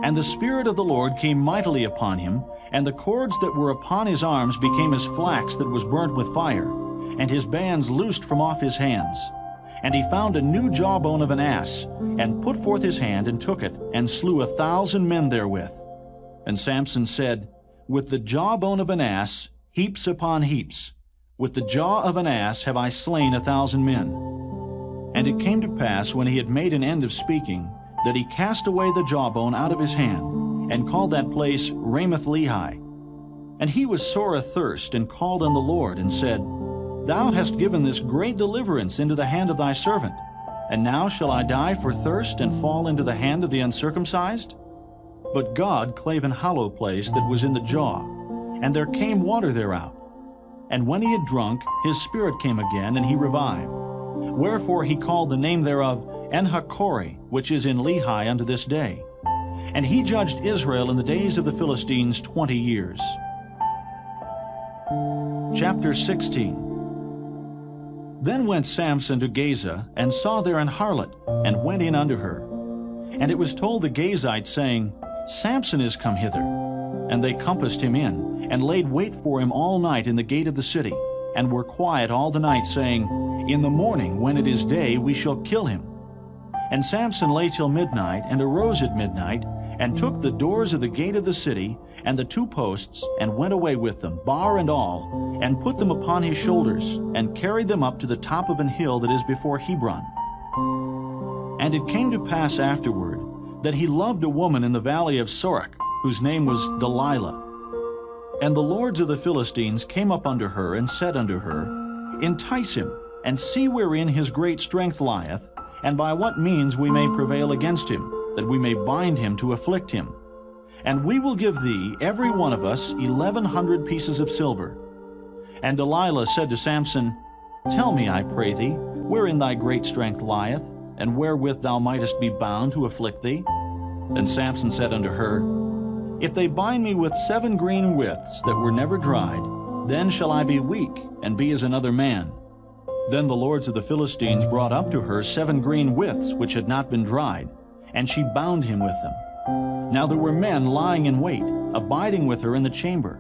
And the Spirit of the Lord came mightily upon him, and the cords that were upon his arms became as flax that was burnt with fire, and his bands loosed from off his hands. And he found a new jawbone of an ass, and put forth his hand, and took it, and slew 1,000 men therewith. And Samson said, With the jawbone of an ass, heaps upon heaps. With the jaw of an ass have I slain 1,000 men. And it came to pass, when he had made an end of speaking, that he cast away the jawbone out of his hand, and called that place Ramath Lehi. And he was sore athirst, and called on the Lord, and said, Thou hast given this great deliverance into the hand of thy servant, and now shall I die for thirst, and fall into the hand of the uncircumcised? But God clave an hollow place that was in the jaw, and there came water thereout. And when he had drunk, his spirit came again, and he revived. Wherefore he called the name thereof En-hakkore, which is in Lehi unto this day. And he judged Israel in the days of the Philistines 20 years. Chapter 16. Then went Samson to Gaza, and saw there an harlot, and went in unto her. And it was told the Gazites, saying, Samson is come hither. And they compassed him in, and laid wait for him all night in the gate of the city, and were quiet all the night, saying, In the morning, when it is day, we shall kill him. And Samson lay till midnight, and arose at midnight, and took the doors of the gate of the city, and the 2 posts, and went away with them, bar and all, and put them upon his shoulders, and carried them up to the top of an hill that is before Hebron. And it came to pass afterward, that he loved a woman in the valley of Sorek, whose name was Delilah. And the lords of the Philistines came up unto her, and said unto her, Entice him, and see wherein his great strength lieth, and by what means we may prevail against him, that we may bind him to afflict him. And we will give thee, every one of us, 1,100 pieces of silver. And Delilah said to Samson, Tell me, I pray thee, wherein thy great strength lieth, and wherewith thou mightest be bound to afflict thee? And Samson said unto her, If they bind me with 7 green withs that were never dried, then shall I be weak, and be as another man. Then the lords of the Philistines brought up to her 7 green withs which had not been dried, and she bound him with them. Now there were men lying in wait, abiding with her in the chamber.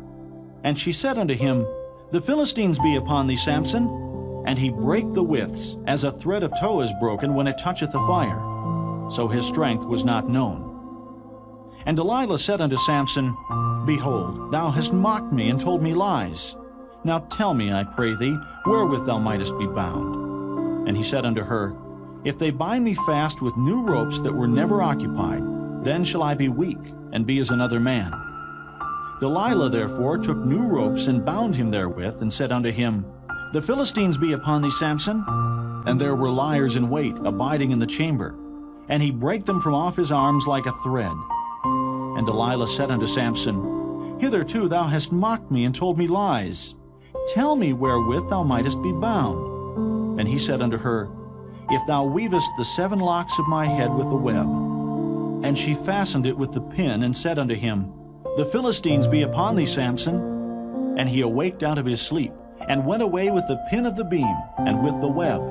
And she said unto him, The Philistines be upon thee, Samson. And he brake the withs, as a thread of tow is broken when it toucheth the fire. So his strength was not known. And Delilah said unto Samson, Behold, thou hast mocked me, and told me lies. Now tell me, I pray thee, wherewith thou mightest be bound. And he said unto her, If they bind me fast with new ropes that were never occupied, then shall I be weak, and be as another man. Delilah therefore took new ropes, and bound him therewith, and said unto him, The Philistines be upon thee, Samson. And there were liers in wait, abiding in the chamber. And he brake them from off his arms like a thread. And Delilah said unto Samson, Hitherto thou hast mocked me, and told me lies. Tell me wherewith thou mightest be bound. And he said unto her, If thou weavest the 7 locks of my head with the web. And she fastened it with the pin, and said unto him, The Philistines be upon thee, Samson. And he awaked out of his sleep, and went away with the pin of the beam, and with the web.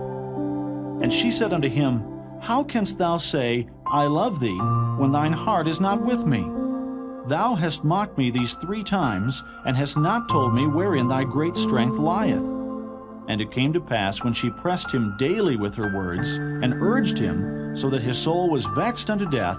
And she said unto him, How canst thou say, I love thee, when thine heart is not with me? Thou hast mocked me these 3 times, and hast not told me wherein thy great strength lieth. And it came to pass, when she pressed him daily with her words, and urged him, so that his soul was vexed unto death,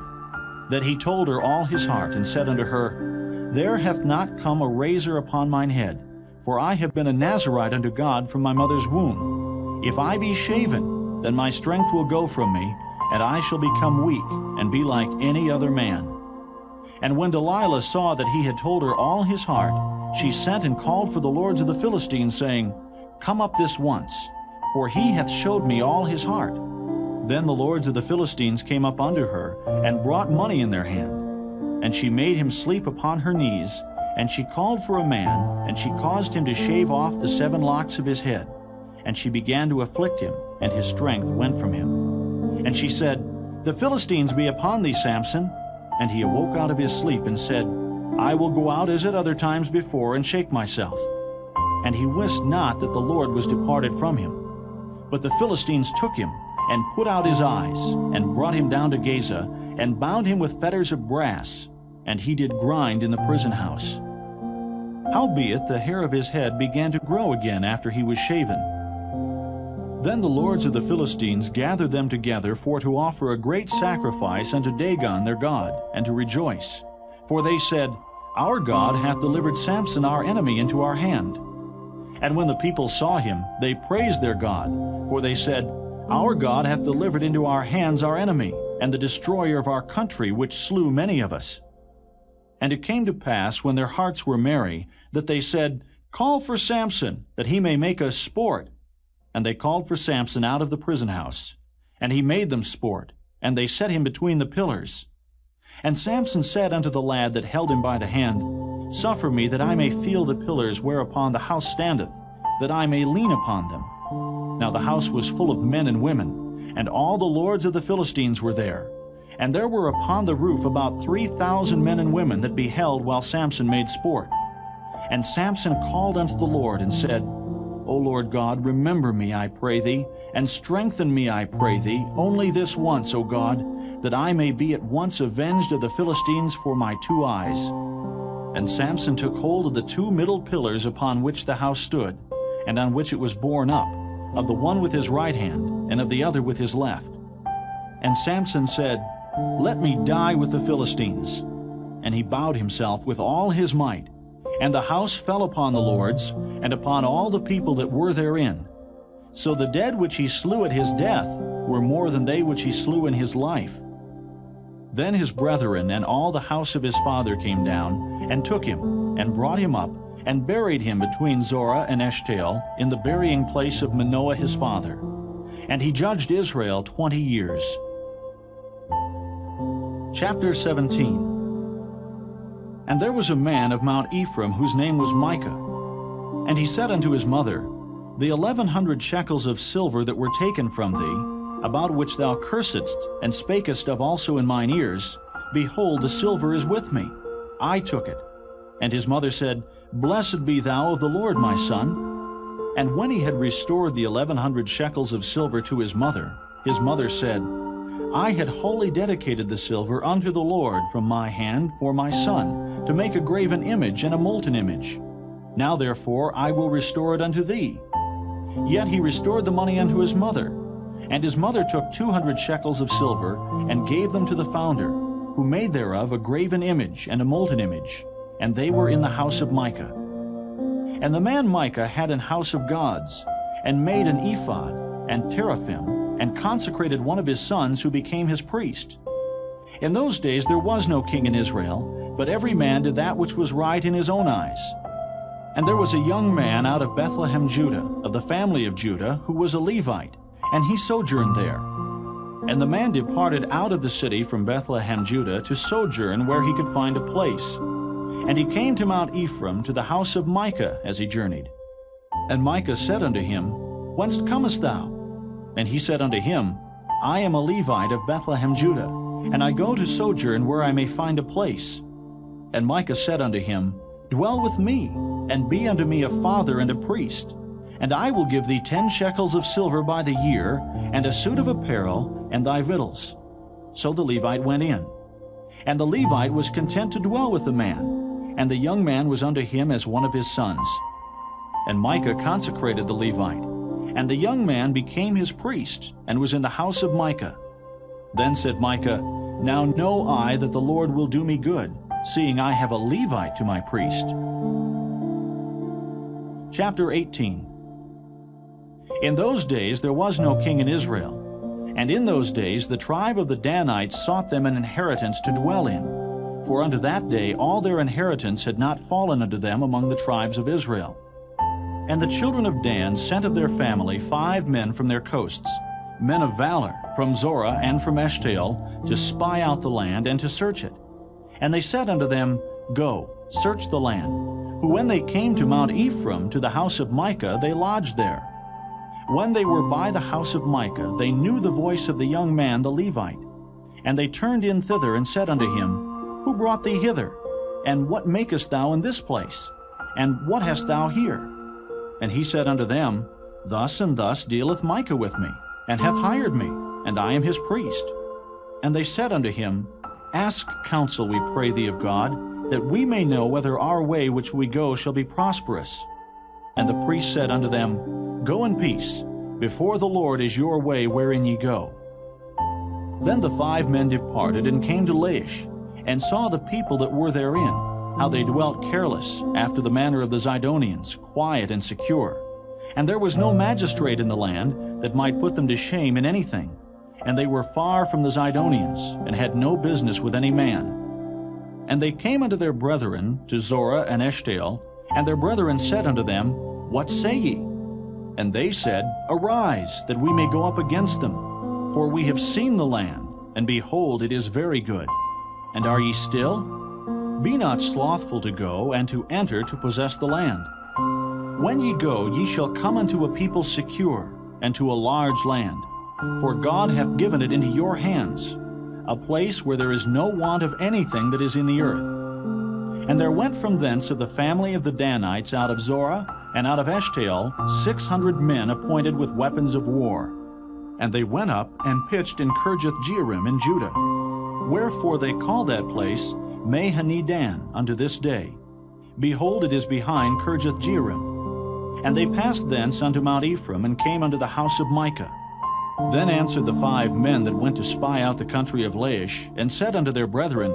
that he told her all his heart, and said unto her, There hath not come a razor upon mine head, for I have been a Nazarite unto God from my mother's womb. If I be shaven, then my strength will go from me, and I shall become weak, and be like any other man. And when Delilah saw that he had told her all his heart, she sent and called for the lords of the Philistines, saying, Come up this once, for he hath showed me all his heart. Then the lords of the Philistines came up unto her, and brought money in their hand. And she made him sleep upon her knees, and she called for a man, and she caused him to shave off the 7 locks of his head. And she began to afflict him, and his strength went from him. And she said, The Philistines be upon thee, Samson. And he awoke out of his sleep, and said, I will go out as at other times before, and shake myself. And he wist not that the Lord was departed from him. But the Philistines took him, and put out his eyes, and brought him down to Gaza, and bound him with fetters of brass, and he did grind in the prison house. Howbeit the hair of his head began to grow again after he was shaven. Then the lords of the Philistines gathered them together for to offer a great sacrifice unto Dagon their god, and to rejoice. For they said, Our God hath delivered Samson our enemy into our hand. And when the people saw him, they praised their God, for they said, Our God hath delivered into our hands our enemy, and the destroyer of our country, which slew many of us. And it came to pass, when their hearts were merry, that they said, Call for Samson, that he may make us sport. And they called for Samson out of the prison house. And he made them sport, and they set him between the pillars. And Samson said unto the lad that held him by the hand, Suffer me that I may feel the pillars whereupon the house standeth, that I may lean upon them. Now the house was full of men and women, and all the lords of the Philistines were there. And there were upon the roof about 3,000 men and women that beheld while Samson made sport. And Samson called unto the Lord, and said, O Lord God, remember me, I pray thee, and strengthen me, I pray thee, only this once, O God, that I may be at once avenged of the Philistines for my 2 eyes. And Samson took hold of the 2 middle pillars upon which the house stood, and on which it was borne up, of the one with his right hand, and of the other with his left. And Samson said, Let me die with the Philistines. And he bowed himself with all his might. And the house fell upon the lords, and upon all the people that were therein. So the dead which he slew at his death were more than they which he slew in his life. Then his brethren and all the house of his father came down, and took him, and brought him up, and buried him between Zorah and Eshtaol, in the burying place of Manoah his father. And he judged Israel 20 years. Chapter 17. And there was a man of Mount Ephraim, whose name was Micah. And he said unto his mother, The 1,100 shekels of silver that were taken from thee, about which thou cursedst, and spakest of also in mine ears, behold, the silver is with me. I took it. And his mother said, Blessed be thou of the Lord, my son. And when he had restored the 1,100 shekels of silver to his mother said, I had wholly dedicated the silver unto the Lord from my hand for my son, to make a graven image and a molten image. Now therefore I will restore it unto thee. Yet he restored the money unto his mother. And his mother took 200 shekels of silver, and gave them to the founder, who made thereof a graven image and a molten image, and they were in the house of Micah. And the man Micah had an house of gods, and made an ephod, and teraphim, and consecrated one of his sons, who became his priest. In those days there was no king in Israel, but every man did that which was right in his own eyes. And there was a young man out of Bethlehem, Judah, of the family of Judah, who was a Levite, and he sojourned there. And the man departed out of the city from Bethlehem, Judah, to sojourn where he could find a place. And he came to Mount Ephraim, to the house of Micah, as he journeyed. And Micah said unto him, Whence comest thou? And he said unto him, I am a Levite of Bethlehem, Judah, and I go to sojourn where I may find a place. And Micah said unto him, Dwell with me, and be unto me a father and a priest. And I will give thee 10 shekels of silver by the year, and a suit of apparel, and thy victuals. So the Levite went in. And the Levite was content to dwell with the man, and the young man was unto him as one of his sons. And Micah consecrated the Levite, And the young man became his priest, and was in the house of Micah. Then said Micah, Now know I that the Lord will do me good, seeing I have a Levite to my priest. Chapter 18. In those days there was no king in Israel. And in those days the tribe of the Danites sought them an inheritance to dwell in. For unto that day all their inheritance had not fallen unto them among the tribes of Israel. And the children of Dan sent of their family 5 men from their coasts, men of valor, from Zorah and from Eshtaol, to spy out the land and to search it. And they said unto them, Go, search the land. Who when they came to Mount Ephraim, to the house of Micah, they lodged there. When they were by the house of Micah, they knew the voice of the young man the Levite. And they turned in thither, and said unto him, Who brought thee hither? And what makest thou in this place? And what hast thou here? And he said unto them, Thus and thus dealeth Micah with me, and hath hired me, and I am his priest. And they said unto him, Ask counsel, we pray thee, of God, that we may know whether our way which we go shall be prosperous. And the priest said unto them, Go in peace. Before the Lord is your way wherein ye go. Then the 5 men departed, and came to Laish, and saw the people that were therein, how they dwelt careless, after the manner of the Zidonians, quiet and secure. And there was no magistrate in the land that might put them to shame in anything. And they were far from the Zidonians, and had no business with any man. And they came unto their brethren, to Zorah and Eshtaol, and their brethren said unto them, What say ye? And they said, Arise, that we may go up against them. For we have seen the land, and behold, it is very good. And are ye still? Be not slothful to go, and to enter to possess the land. When ye go, ye shall come unto a people secure, and to a large land. For God hath given it into your hands, a place where there is no want of anything that is in the earth. And there went from thence of the family of the Danites out of Zorah and out of Eshtaol 600 men appointed with weapons of war. And they went up and pitched in Kirjath-jearim in Judah. Wherefore they call that place Mahane-dan unto this day. Behold, it is behind Kirjath-jearim. And they passed thence unto Mount Ephraim, and came unto the house of Micah. Then answered the 5 men that went to spy out the country of Laish, and said unto their brethren,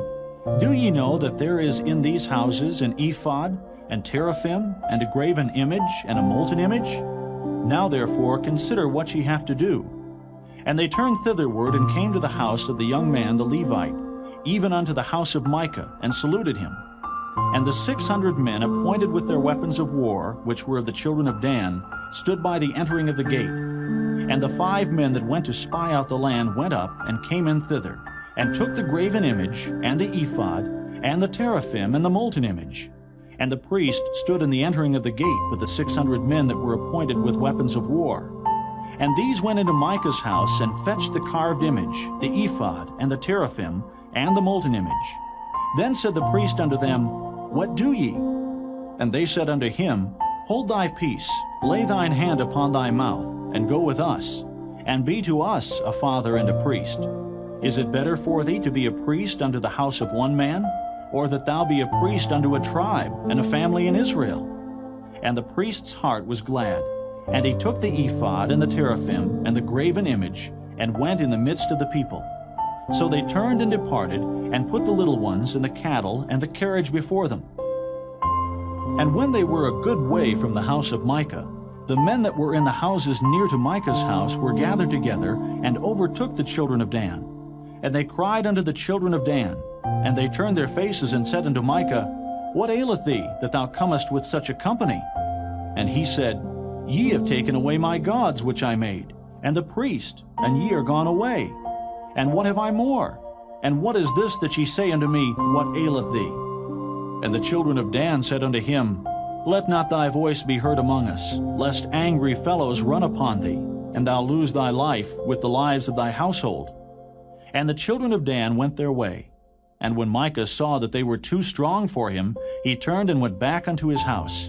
Do ye know that there is in these houses an ephod, and teraphim, and a graven image, and a molten image? Now therefore consider what ye have to do. And they turned thitherward, and came to the house of the young man the Levite, even unto the house of Micah, and saluted him. And the 600 men appointed with their weapons of war, which were of the children of Dan, stood by the entering of the gate. And the 5 men that went to spy out the land went up, and came in thither, and took the graven image, and the ephod, and the teraphim, and the molten image. And the priest stood in the entering of the gate with the 600 men that were appointed with weapons of war. And these went into Micah's house, and fetched the carved image, the ephod, and the teraphim, and the molten image. Then said the priest unto them, What do ye? And they said unto him, Hold thy peace, lay thine hand upon thy mouth, and go with us, and be to us a father and a priest. Is it better for thee to be a priest unto the house of one man, or that thou be a priest unto a tribe and a family in Israel? And the priest's heart was glad. And he took the ephod and the teraphim and the graven image, and went in the midst of the people. So they turned and departed, and put the little ones and the cattle and the carriage before them. And when they were a good way from the house of Micah, the men that were in the houses near to Micah's house were gathered together, and overtook the children of Dan. And they cried unto the children of Dan, and they turned their faces and said unto Micah, What aileth thee, that thou comest with such a company? And he said, Ye have taken away my gods which I made, and the priest, and ye are gone away. And what have I more? And what is this that ye say unto me, What aileth thee? And the children of Dan said unto him, Let not thy voice be heard among us, lest angry fellows run upon thee, and thou lose thy life with the lives of thy household. And the children of Dan went their way. And when Micah saw that they were too strong for him, he turned and went back unto his house.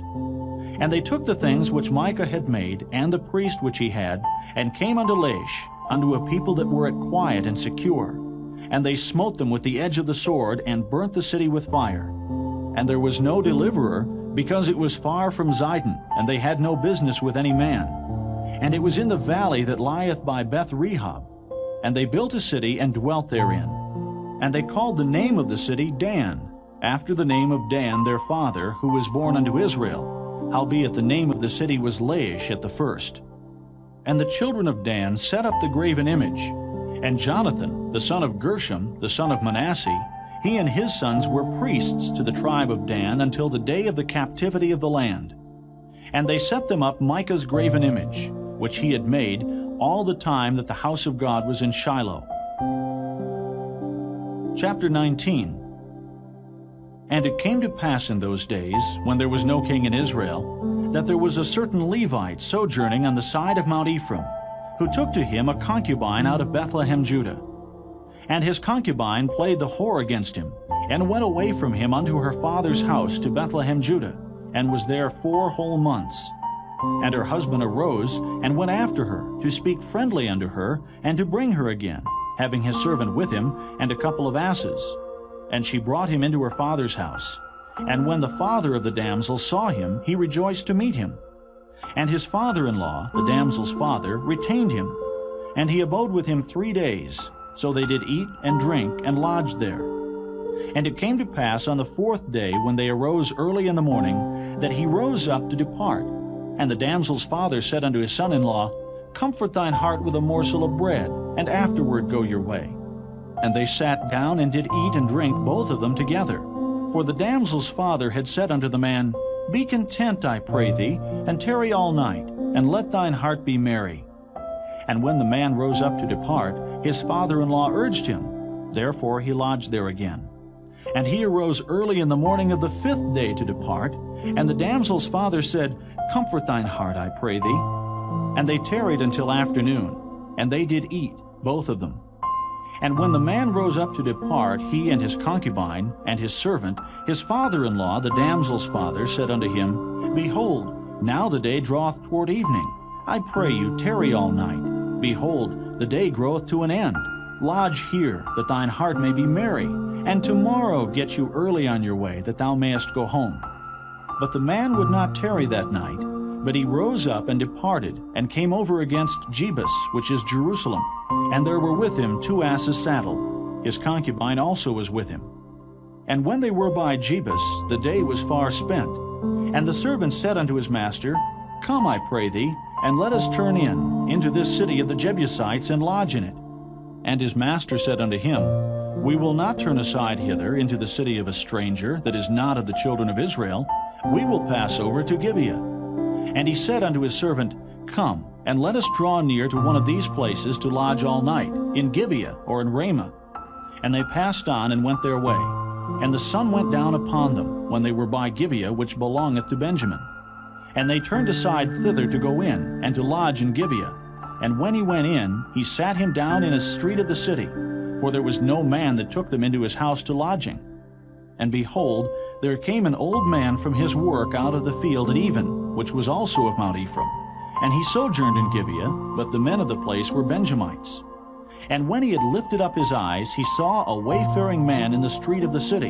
And they took the things which Micah had made, and the priest which he had, and came unto Laish, unto a people that were at quiet and secure. And they smote them with the edge of the sword, and burnt the city with fire. And there was no deliverer, because it was far from Zidon, and they had no business with any man. And it was in the valley that lieth by Beth-rehob. And they built a city and dwelt therein. And they called the name of the city Dan, after the name of Dan their father, who was born unto Israel. Howbeit the name of the city was Laish at the first. And the children of Dan set up the graven image. And Jonathan, the son of Gershom, the son of Manasseh, he and his sons were priests to the tribe of Dan until the day of the captivity of the land. And they set them up Micah's graven image, which he had made all the time that the house of God was in Shiloh. Chapter 19. And it came to pass in those days, when there was no king in Israel, that there was a certain Levite sojourning on the side of Mount Ephraim, who took to him a concubine out of Bethlehem, Judah. And his concubine played the whore against him, and went away from him unto her father's house to Bethlehem, Judah, and was there 4 whole months. And her husband arose, and went after her, to speak friendly unto her, and to bring her again, having his servant with him, and a couple of asses. And she brought him into her father's house. And when the father of the damsel saw him, he rejoiced to meet him. And his father-in-law, the damsel's father, retained him. And he abode with him 3 days. So they did eat and drink, and lodged there. And it came to pass on the 4th day, when they arose early in the morning, that he rose up to depart. And the damsel's father said unto his son-in-law, Comfort thine heart with a morsel of bread, and afterward go your way. And they sat down and did eat and drink, both of them together. For the damsel's father had said unto the man, Be content, I pray thee, and tarry all night, and let thine heart be merry. And when the man rose up to depart, his father-in-law urged him. Therefore he lodged there again. And he arose early in the morning of the 5th day to depart. And the damsel's father said, Comfort thine heart, I pray thee. And they tarried until afternoon, and they did eat, both of them. And when the man rose up to depart, he and his concubine, and his servant, his father-in-law, the damsel's father, said unto him, Behold, now the day draweth toward evening. I pray you, tarry all night. Behold, the day groweth to an end. Lodge here, that thine heart may be merry, and tomorrow get you early on your way, that thou mayest go home. But the man would not tarry that night, but he rose up and departed, and came over against Jebus, which is Jerusalem. And there were with him 2 asses saddled. His concubine also was with him. And when they were by Jebus, the day was far spent. And the servant said unto his master, Come, I pray thee, and let us turn into this city of the Jebusites, and lodge in it. And his master said unto him, We will not turn aside hither into the city of a stranger, that is not of the children of Israel. We will pass over to Gibeah. And he said unto his servant, Come, and let us draw near to one of these places to lodge all night, in Gibeah or in Ramah. And they passed on and went their way. And the sun went down upon them, when they were by Gibeah, which belongeth to Benjamin. And they turned aside thither to go in, and to lodge in Gibeah. And when he went in, he sat him down in a street of the city, for there was no man that took them into his house to lodging. And behold, there came an old man from his work out of the field at even, which was also of Mount Ephraim. And he sojourned in Gibeah, but the men of the place were Benjamites. And when he had lifted up his eyes, he saw a wayfaring man in the street of the city.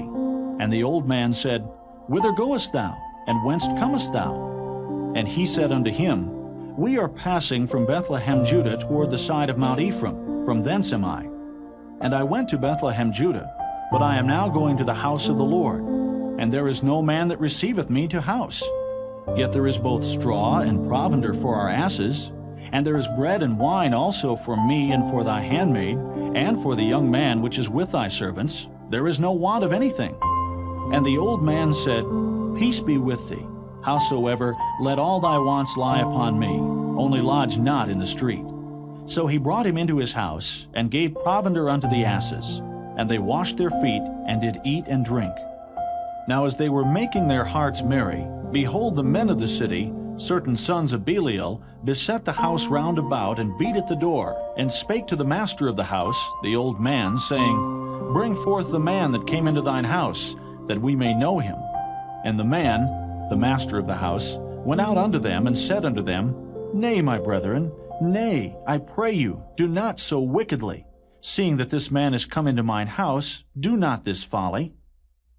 And the old man said, Whither goest thou, and whence comest thou? And he said unto him, We are passing from Bethlehem, Judah, toward the side of Mount Ephraim. From thence am I. And I went to Bethlehem, Judah, but I am now going to the house of the Lord. And there is no man that receiveth me to house. Yet there is both straw and provender for our asses, and there is bread and wine also for me and for thy handmaid, and for the young man which is with thy servants. There is no want of anything. And the old man said, Peace be with thee. Howsoever, let all thy wants lie upon me, only lodge not in the street. So he brought him into his house, and gave provender unto the asses. And they washed their feet, and did eat and drink. Now as they were making their hearts merry, behold, the men of the city, certain sons of Belial, beset the house round about, and beat at the door, and spake to the master of the house, the old man, saying, Bring forth the man that came into thine house, that we may know him. And the man, the master of the house, went out unto them, and said unto them, Nay, my brethren, nay, I pray you, do not so wickedly. Seeing that this man is come into mine house, do not this folly.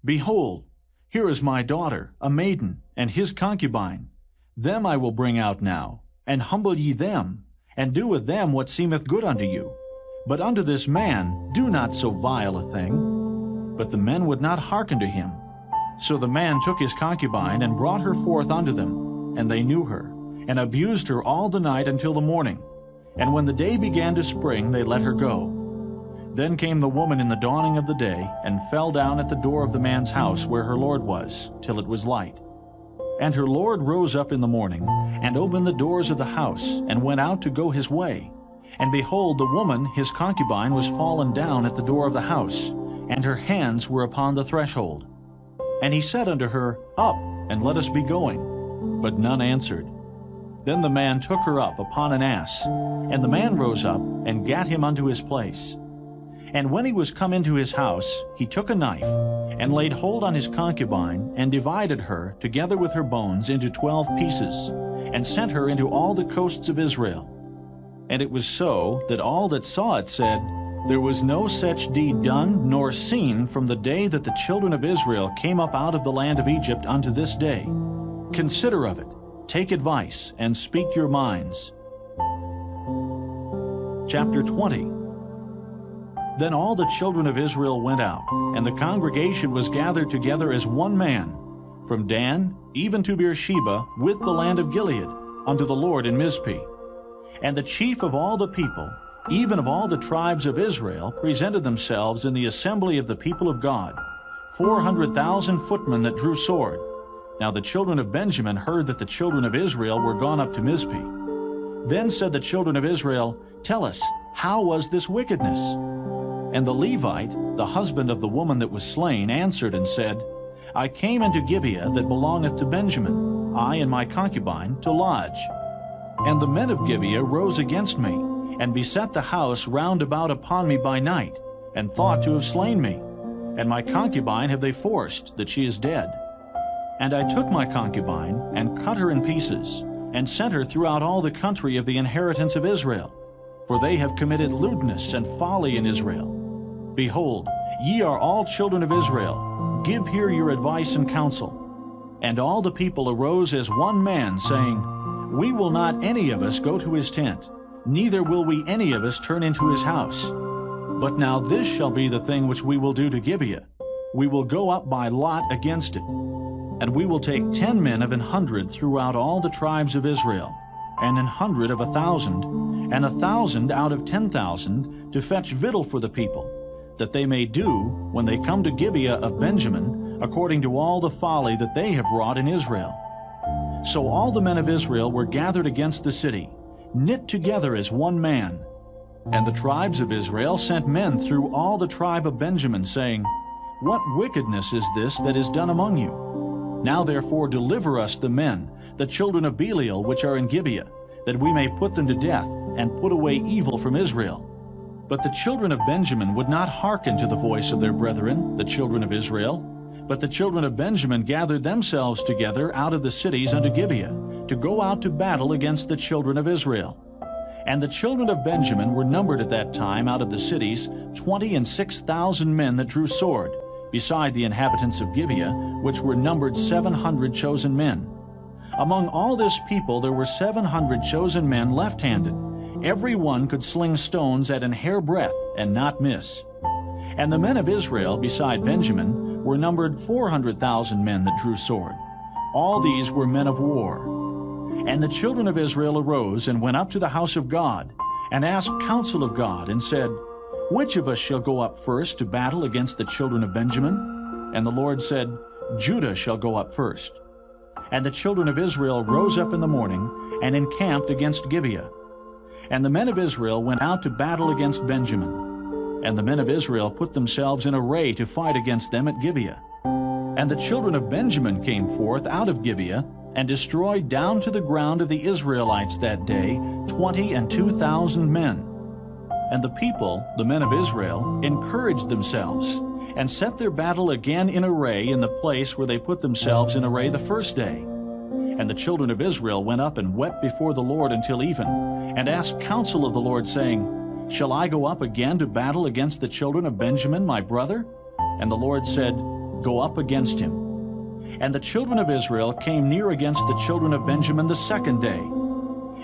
Behold, here is my daughter, a maiden, and his concubine. Them I will bring out now, and humble ye them, and do with them what seemeth good unto you. But unto this man do not so vile a thing. But the men would not hearken to him. So the man took his concubine, and brought her forth unto them, and they knew her, and abused her all the night until the morning. And when the day began to spring, they let her go. Then came the woman in the dawning of the day, and fell down at the door of the man's house where her lord was, till it was light. And her lord rose up in the morning, and opened the doors of the house, and went out to go his way. And behold, the woman, his concubine, was fallen down at the door of the house, and her hands were upon the threshold. And he said unto her, Up, and let us be going. But none answered. Then the man took her up upon an ass, and the man rose up, and gat him unto his place. And when he was come into his house, he took a knife, and laid hold on his concubine, and divided her, together with her bones, into 12 pieces, and sent her into all the coasts of Israel. And it was so, that all that saw it said, There was no such deed done, nor seen, from the day that the children of Israel came up out of the land of Egypt unto this day. Consider of it, take advice, and speak your minds. Chapter 20. Then all the children of Israel went out, and the congregation was gathered together as one man, from Dan even to Beersheba, with the land of Gilead, unto the Lord in Mizpeh. And the chief of all the people, even of all the tribes of Israel, presented themselves in the assembly of the people of God, 400,000 footmen that drew sword. Now the children of Benjamin heard that the children of Israel were gone up to Mizpeh. Then said the children of Israel, Tell us, how was this wickedness? And the Levite, the husband of the woman that was slain, answered and said, I came into Gibeah that belongeth to Benjamin, I and my concubine, to lodge. And the men of Gibeah rose against me, and beset the house round about upon me by night, and thought to have slain me. And my concubine have they forced, that she is dead. And I took my concubine, and cut her in pieces, and sent her throughout all the country of the inheritance of Israel. For they have committed lewdness and folly in Israel. Behold, ye are all children of Israel. Give here your advice and counsel. And all the people arose as one man, saying, We will not any of us go to his tent, neither will we any of us turn into his house. But now this shall be the thing which we will do to Gibeah. We will go up by lot against it. And we will take 10 men of 100 throughout all the tribes of Israel, and 100 of 1,000, and 1,000 out of 10,000, to fetch victual for the people, that they may do, when they come to Gibeah of Benjamin, according to all the folly that they have wrought in Israel. So all the men of Israel were gathered against the city, knit together as one man. And the tribes of Israel sent men through all the tribe of Benjamin, saying, What wickedness is this that is done among you? Now therefore deliver us the men, the children of Belial, which are in Gibeah, that we may put them to death, and put away evil from Israel. But the children of Benjamin would not hearken to the voice of their brethren, the children of Israel. But the children of Benjamin gathered themselves together out of the cities unto Gibeah, to go out to battle against the children of Israel. And the children of Benjamin were numbered at that time out of the cities 26,000 men that drew sword, beside the inhabitants of Gibeah, which were numbered 700 chosen men. Among all this people there were 700 chosen men left-handed. Every one could sling stones at an hairbreadth, and not miss. And the men of Israel, beside Benjamin, were numbered 400,000 men that drew sword. All these were men of war. And the children of Israel arose, and went up to the house of God, and asked counsel of God, and said, Which of us shall go up first to battle against the children of Benjamin? And the Lord said, Judah shall go up first. And the children of Israel rose up in the morning, and encamped against Gibeah. And the men of Israel went out to battle against Benjamin. And the men of Israel put themselves in array to fight against them at Gibeah. And the children of Benjamin came forth out of Gibeah, and destroyed down to the ground of the Israelites that day 22,000 men. And the people, the men of Israel, encouraged themselves, and set their battle again in array in the place where they put themselves in array the first day. And the children of Israel went up and wept before the Lord until even, and asked counsel of the Lord, saying, Shall I go up again to battle against the children of Benjamin, my brother? And the Lord said, Go up against him. And the children of Israel came near against the children of Benjamin the second day.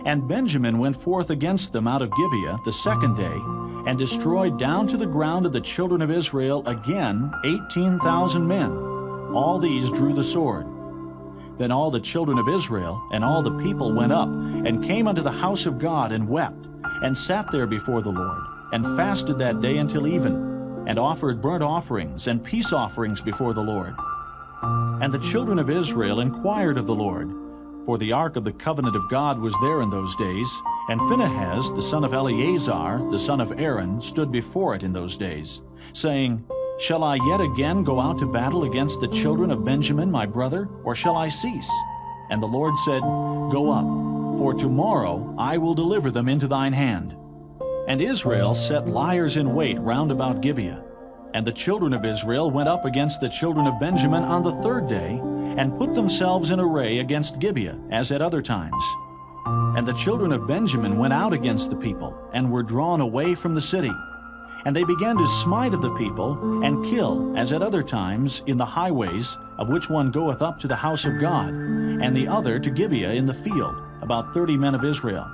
And Benjamin went forth against them out of Gibeah the second day, and destroyed down to the ground of the children of Israel again 18,000 men. All these drew the sword. Then all the children of Israel and all the people went up, and came unto the house of God, and wept, and sat there before the Lord, and fasted that day until even, and offered burnt offerings and peace offerings before the Lord. And the children of Israel inquired of the Lord, for the ark of the covenant of God was there in those days, and Phinehas, the son of Eleazar, the son of Aaron, stood before it in those days, saying, Shall I yet again go out to battle against the children of Benjamin my brother, or shall I cease? And the Lord said, Go up, for tomorrow I will deliver them into thine hand. And Israel set liers in wait round about Gibeah. And the children of Israel went up against the children of Benjamin on the third day, and put themselves in array against Gibeah, as at other times. And the children of Benjamin went out against the people, and were drawn away from the city. And they began to smite of the people, and kill, as at other times, in the highways, of which one goeth up to the house of God, and the other to Gibeah in the field, about 30 men of Israel.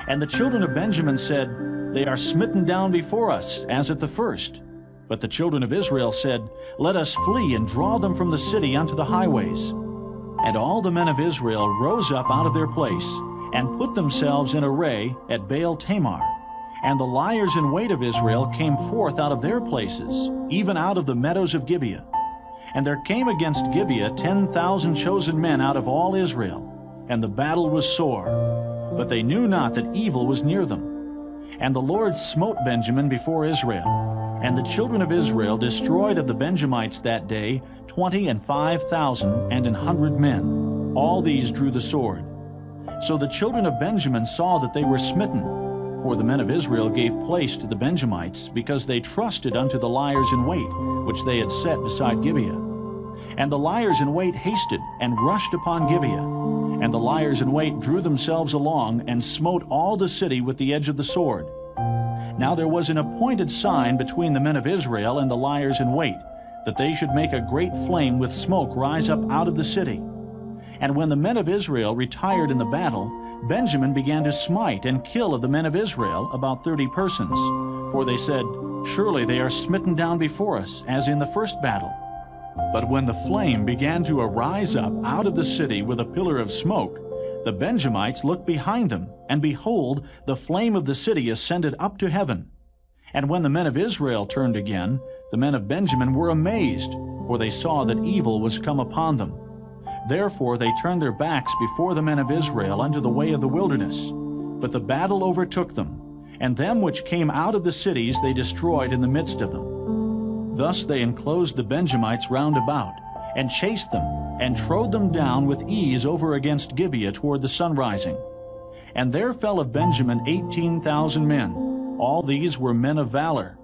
And the children of Benjamin said, They are smitten down before us, as at the first. But the children of Israel said, Let us flee and draw them from the city unto the highways. And all the men of Israel rose up out of their place, and put themselves in array at Baal Tamar. And the liers in wait of Israel came forth out of their places, even out of the meadows of Gibeah. And there came against Gibeah 10,000 chosen men out of all Israel, and the battle was sore. But they knew not that evil was near them. And the Lord smote Benjamin before Israel. And the children of Israel destroyed of the Benjamites that day 25,000 and 100 men. All these drew the sword. So the children of Benjamin saw that they were smitten, for the men of Israel gave place to the Benjamites, because they trusted unto the liers in wait, which they had set beside Gibeah. And the liers in wait hasted, and rushed upon Gibeah. And the liers in wait drew themselves along, and smote all the city with the edge of the sword. Now there was an appointed sign between the men of Israel and the liers in wait, that they should make a great flame with smoke rise up out of the city. And when the men of Israel retired in the battle, Benjamin began to smite and kill of the men of Israel about 30 persons. For they said, Surely they are smitten down before us, as in the first battle. But when the flame began to arise up out of the city with a pillar of smoke, the Benjamites looked behind them, and behold, the flame of the city ascended up to heaven. And when the men of Israel turned again, the men of Benjamin were amazed, for they saw that evil was come upon them. Therefore they turned their backs before the men of Israel unto the way of the wilderness. But the battle overtook them, and them which came out of the cities they destroyed in the midst of them. Thus they enclosed the Benjamites round about, and chased them, and trode them down with ease over against Gibeah toward the sunrising. And there fell of Benjamin 18,000 men. All these were men of valor.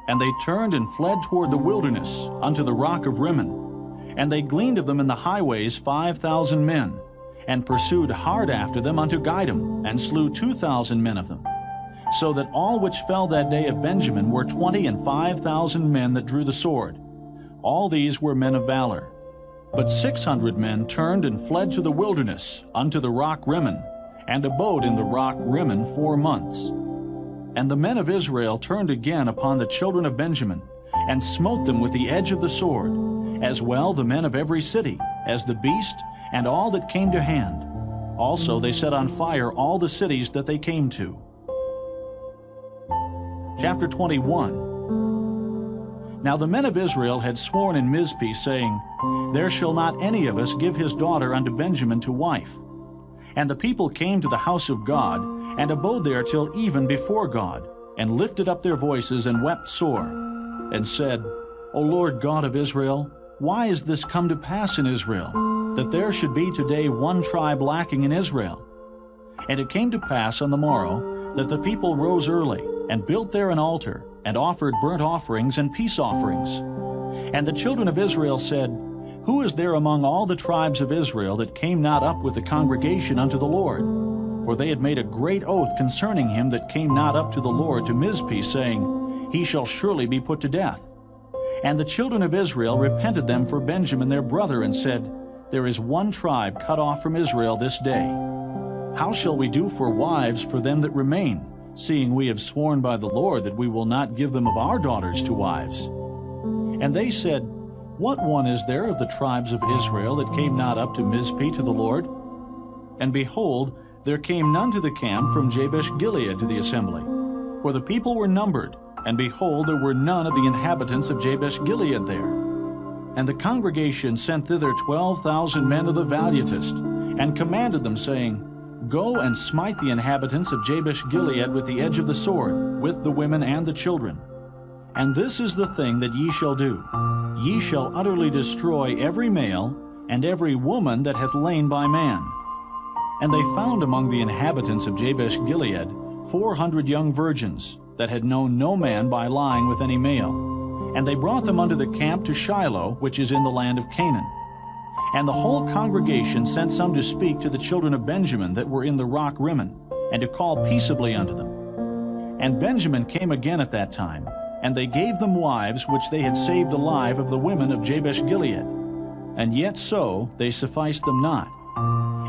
And they turned and fled toward the wilderness, unto the rock of Rimmon. And they gleaned of them in the highways 5,000 men, and pursued hard after them unto Gidom, and slew 2,000 men of them. So that all which fell that day of Benjamin were 25,000 men that drew the sword. All these were men of valor. But 600 men turned and fled to the wilderness, unto the rock Rimmon, and abode in the rock Rimmon 4 months. And the men of Israel turned again upon the children of Benjamin, and smote them with the edge of the sword, as well the men of every city, as the beast, and all that came to hand. Also they set on fire all the cities that they came to. Chapter 21. Now the men of Israel had sworn in Mizpeh, saying, There shall not any of us give his daughter unto Benjamin to wife. And the people came to the house of God, and abode there till even before God, and lifted up their voices, and wept sore, and said, O Lord God of Israel, why is this come to pass in Israel, that there should be today one tribe lacking in Israel? And it came to pass on the morrow, that the people rose early, and built there an altar, and offered burnt offerings and peace offerings. And the children of Israel said, Who is there among all the tribes of Israel that came not up with the congregation unto the Lord? For they had made a great oath concerning him that came not up to the Lord to Mizpeh, saying, He shall surely be put to death. And the children of Israel repented them for Benjamin their brother, and said, There is one tribe cut off from Israel this day. How shall we do for wives for them that remain, seeing we have sworn by the Lord that we will not give them of our daughters to wives? And they said, What one is there of the tribes of Israel that came not up to Mizpeh to the Lord? And behold, there came none to the camp from Jabesh-Gilead to the assembly. For the people were numbered, and behold, there were none of the inhabitants of Jabesh-Gilead there. And the congregation sent thither 12,000 men of the valiantest, and commanded them, saying, Go and smite the inhabitants of Jabesh-Gilead with the edge of the sword, with the women and the children. And this is the thing that ye shall do. Ye shall utterly destroy every male, and every woman that hath lain by man. And they found among the inhabitants of Jabesh-Gilead 400 young virgins, that had known no man by lying with any male. And they brought them unto the camp to Shiloh, which is in the land of Canaan. And the whole congregation sent some to speak to the children of Benjamin that were in the rock Rimmon, and to call peaceably unto them. And Benjamin came again at that time, and they gave them wives which they had saved alive of the women of Jabesh-Gilead. And yet so they sufficed them not.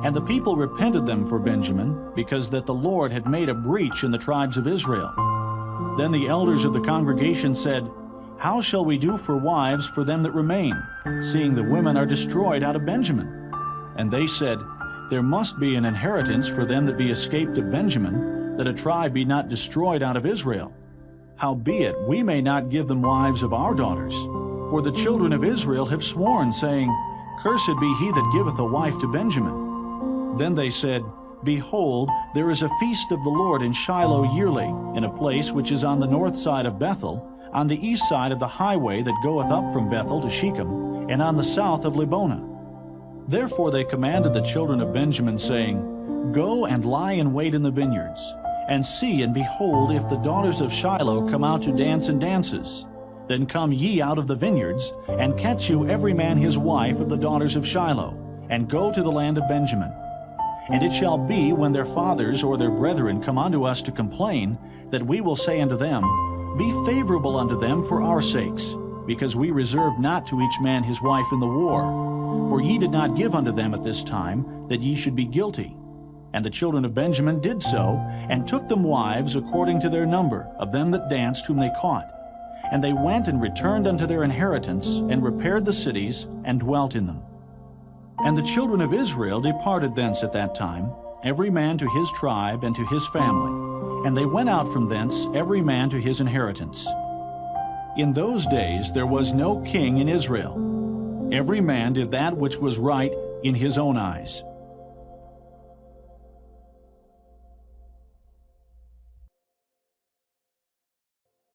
And the people repented them for Benjamin, because that the Lord had made a breach in the tribes of Israel. Then the elders of the congregation said, How shall we do for wives for them that remain, seeing the women are destroyed out of Benjamin? And they said, There must be an inheritance for them that be escaped of Benjamin, that a tribe be not destroyed out of Israel. Howbeit we may not give them wives of our daughters. For the children of Israel have sworn, saying, Cursed be he that giveth a wife to Benjamin. Then they said, Behold, there is a feast of the Lord in Shiloh yearly, in a place which is on the north side of Bethel, on the east side of the highway that goeth up from Bethel to Shechem, and on the south of Lebonah. Therefore they commanded the children of Benjamin, saying, Go and lie in wait in the vineyards, and see and behold, if the daughters of Shiloh come out to dance in dances. Then come ye out of the vineyards, and catch you every man his wife of the daughters of Shiloh, and go to the land of Benjamin. And it shall be, when their fathers or their brethren come unto us to complain, that we will say unto them, Be favorable unto them for our sakes, because we reserved not to each man his wife in the war. For ye did not give unto them at this time, that ye should be guilty. And the children of Benjamin did so, and took them wives according to their number, of them that danced whom they caught. And they went and returned unto their inheritance, and repaired the cities, and dwelt in them. And the children of Israel departed thence at that time, every man to his tribe and to his family. And they went out from thence, every man to his inheritance. In those days there was no king in Israel. Every man did that which was right in his own eyes.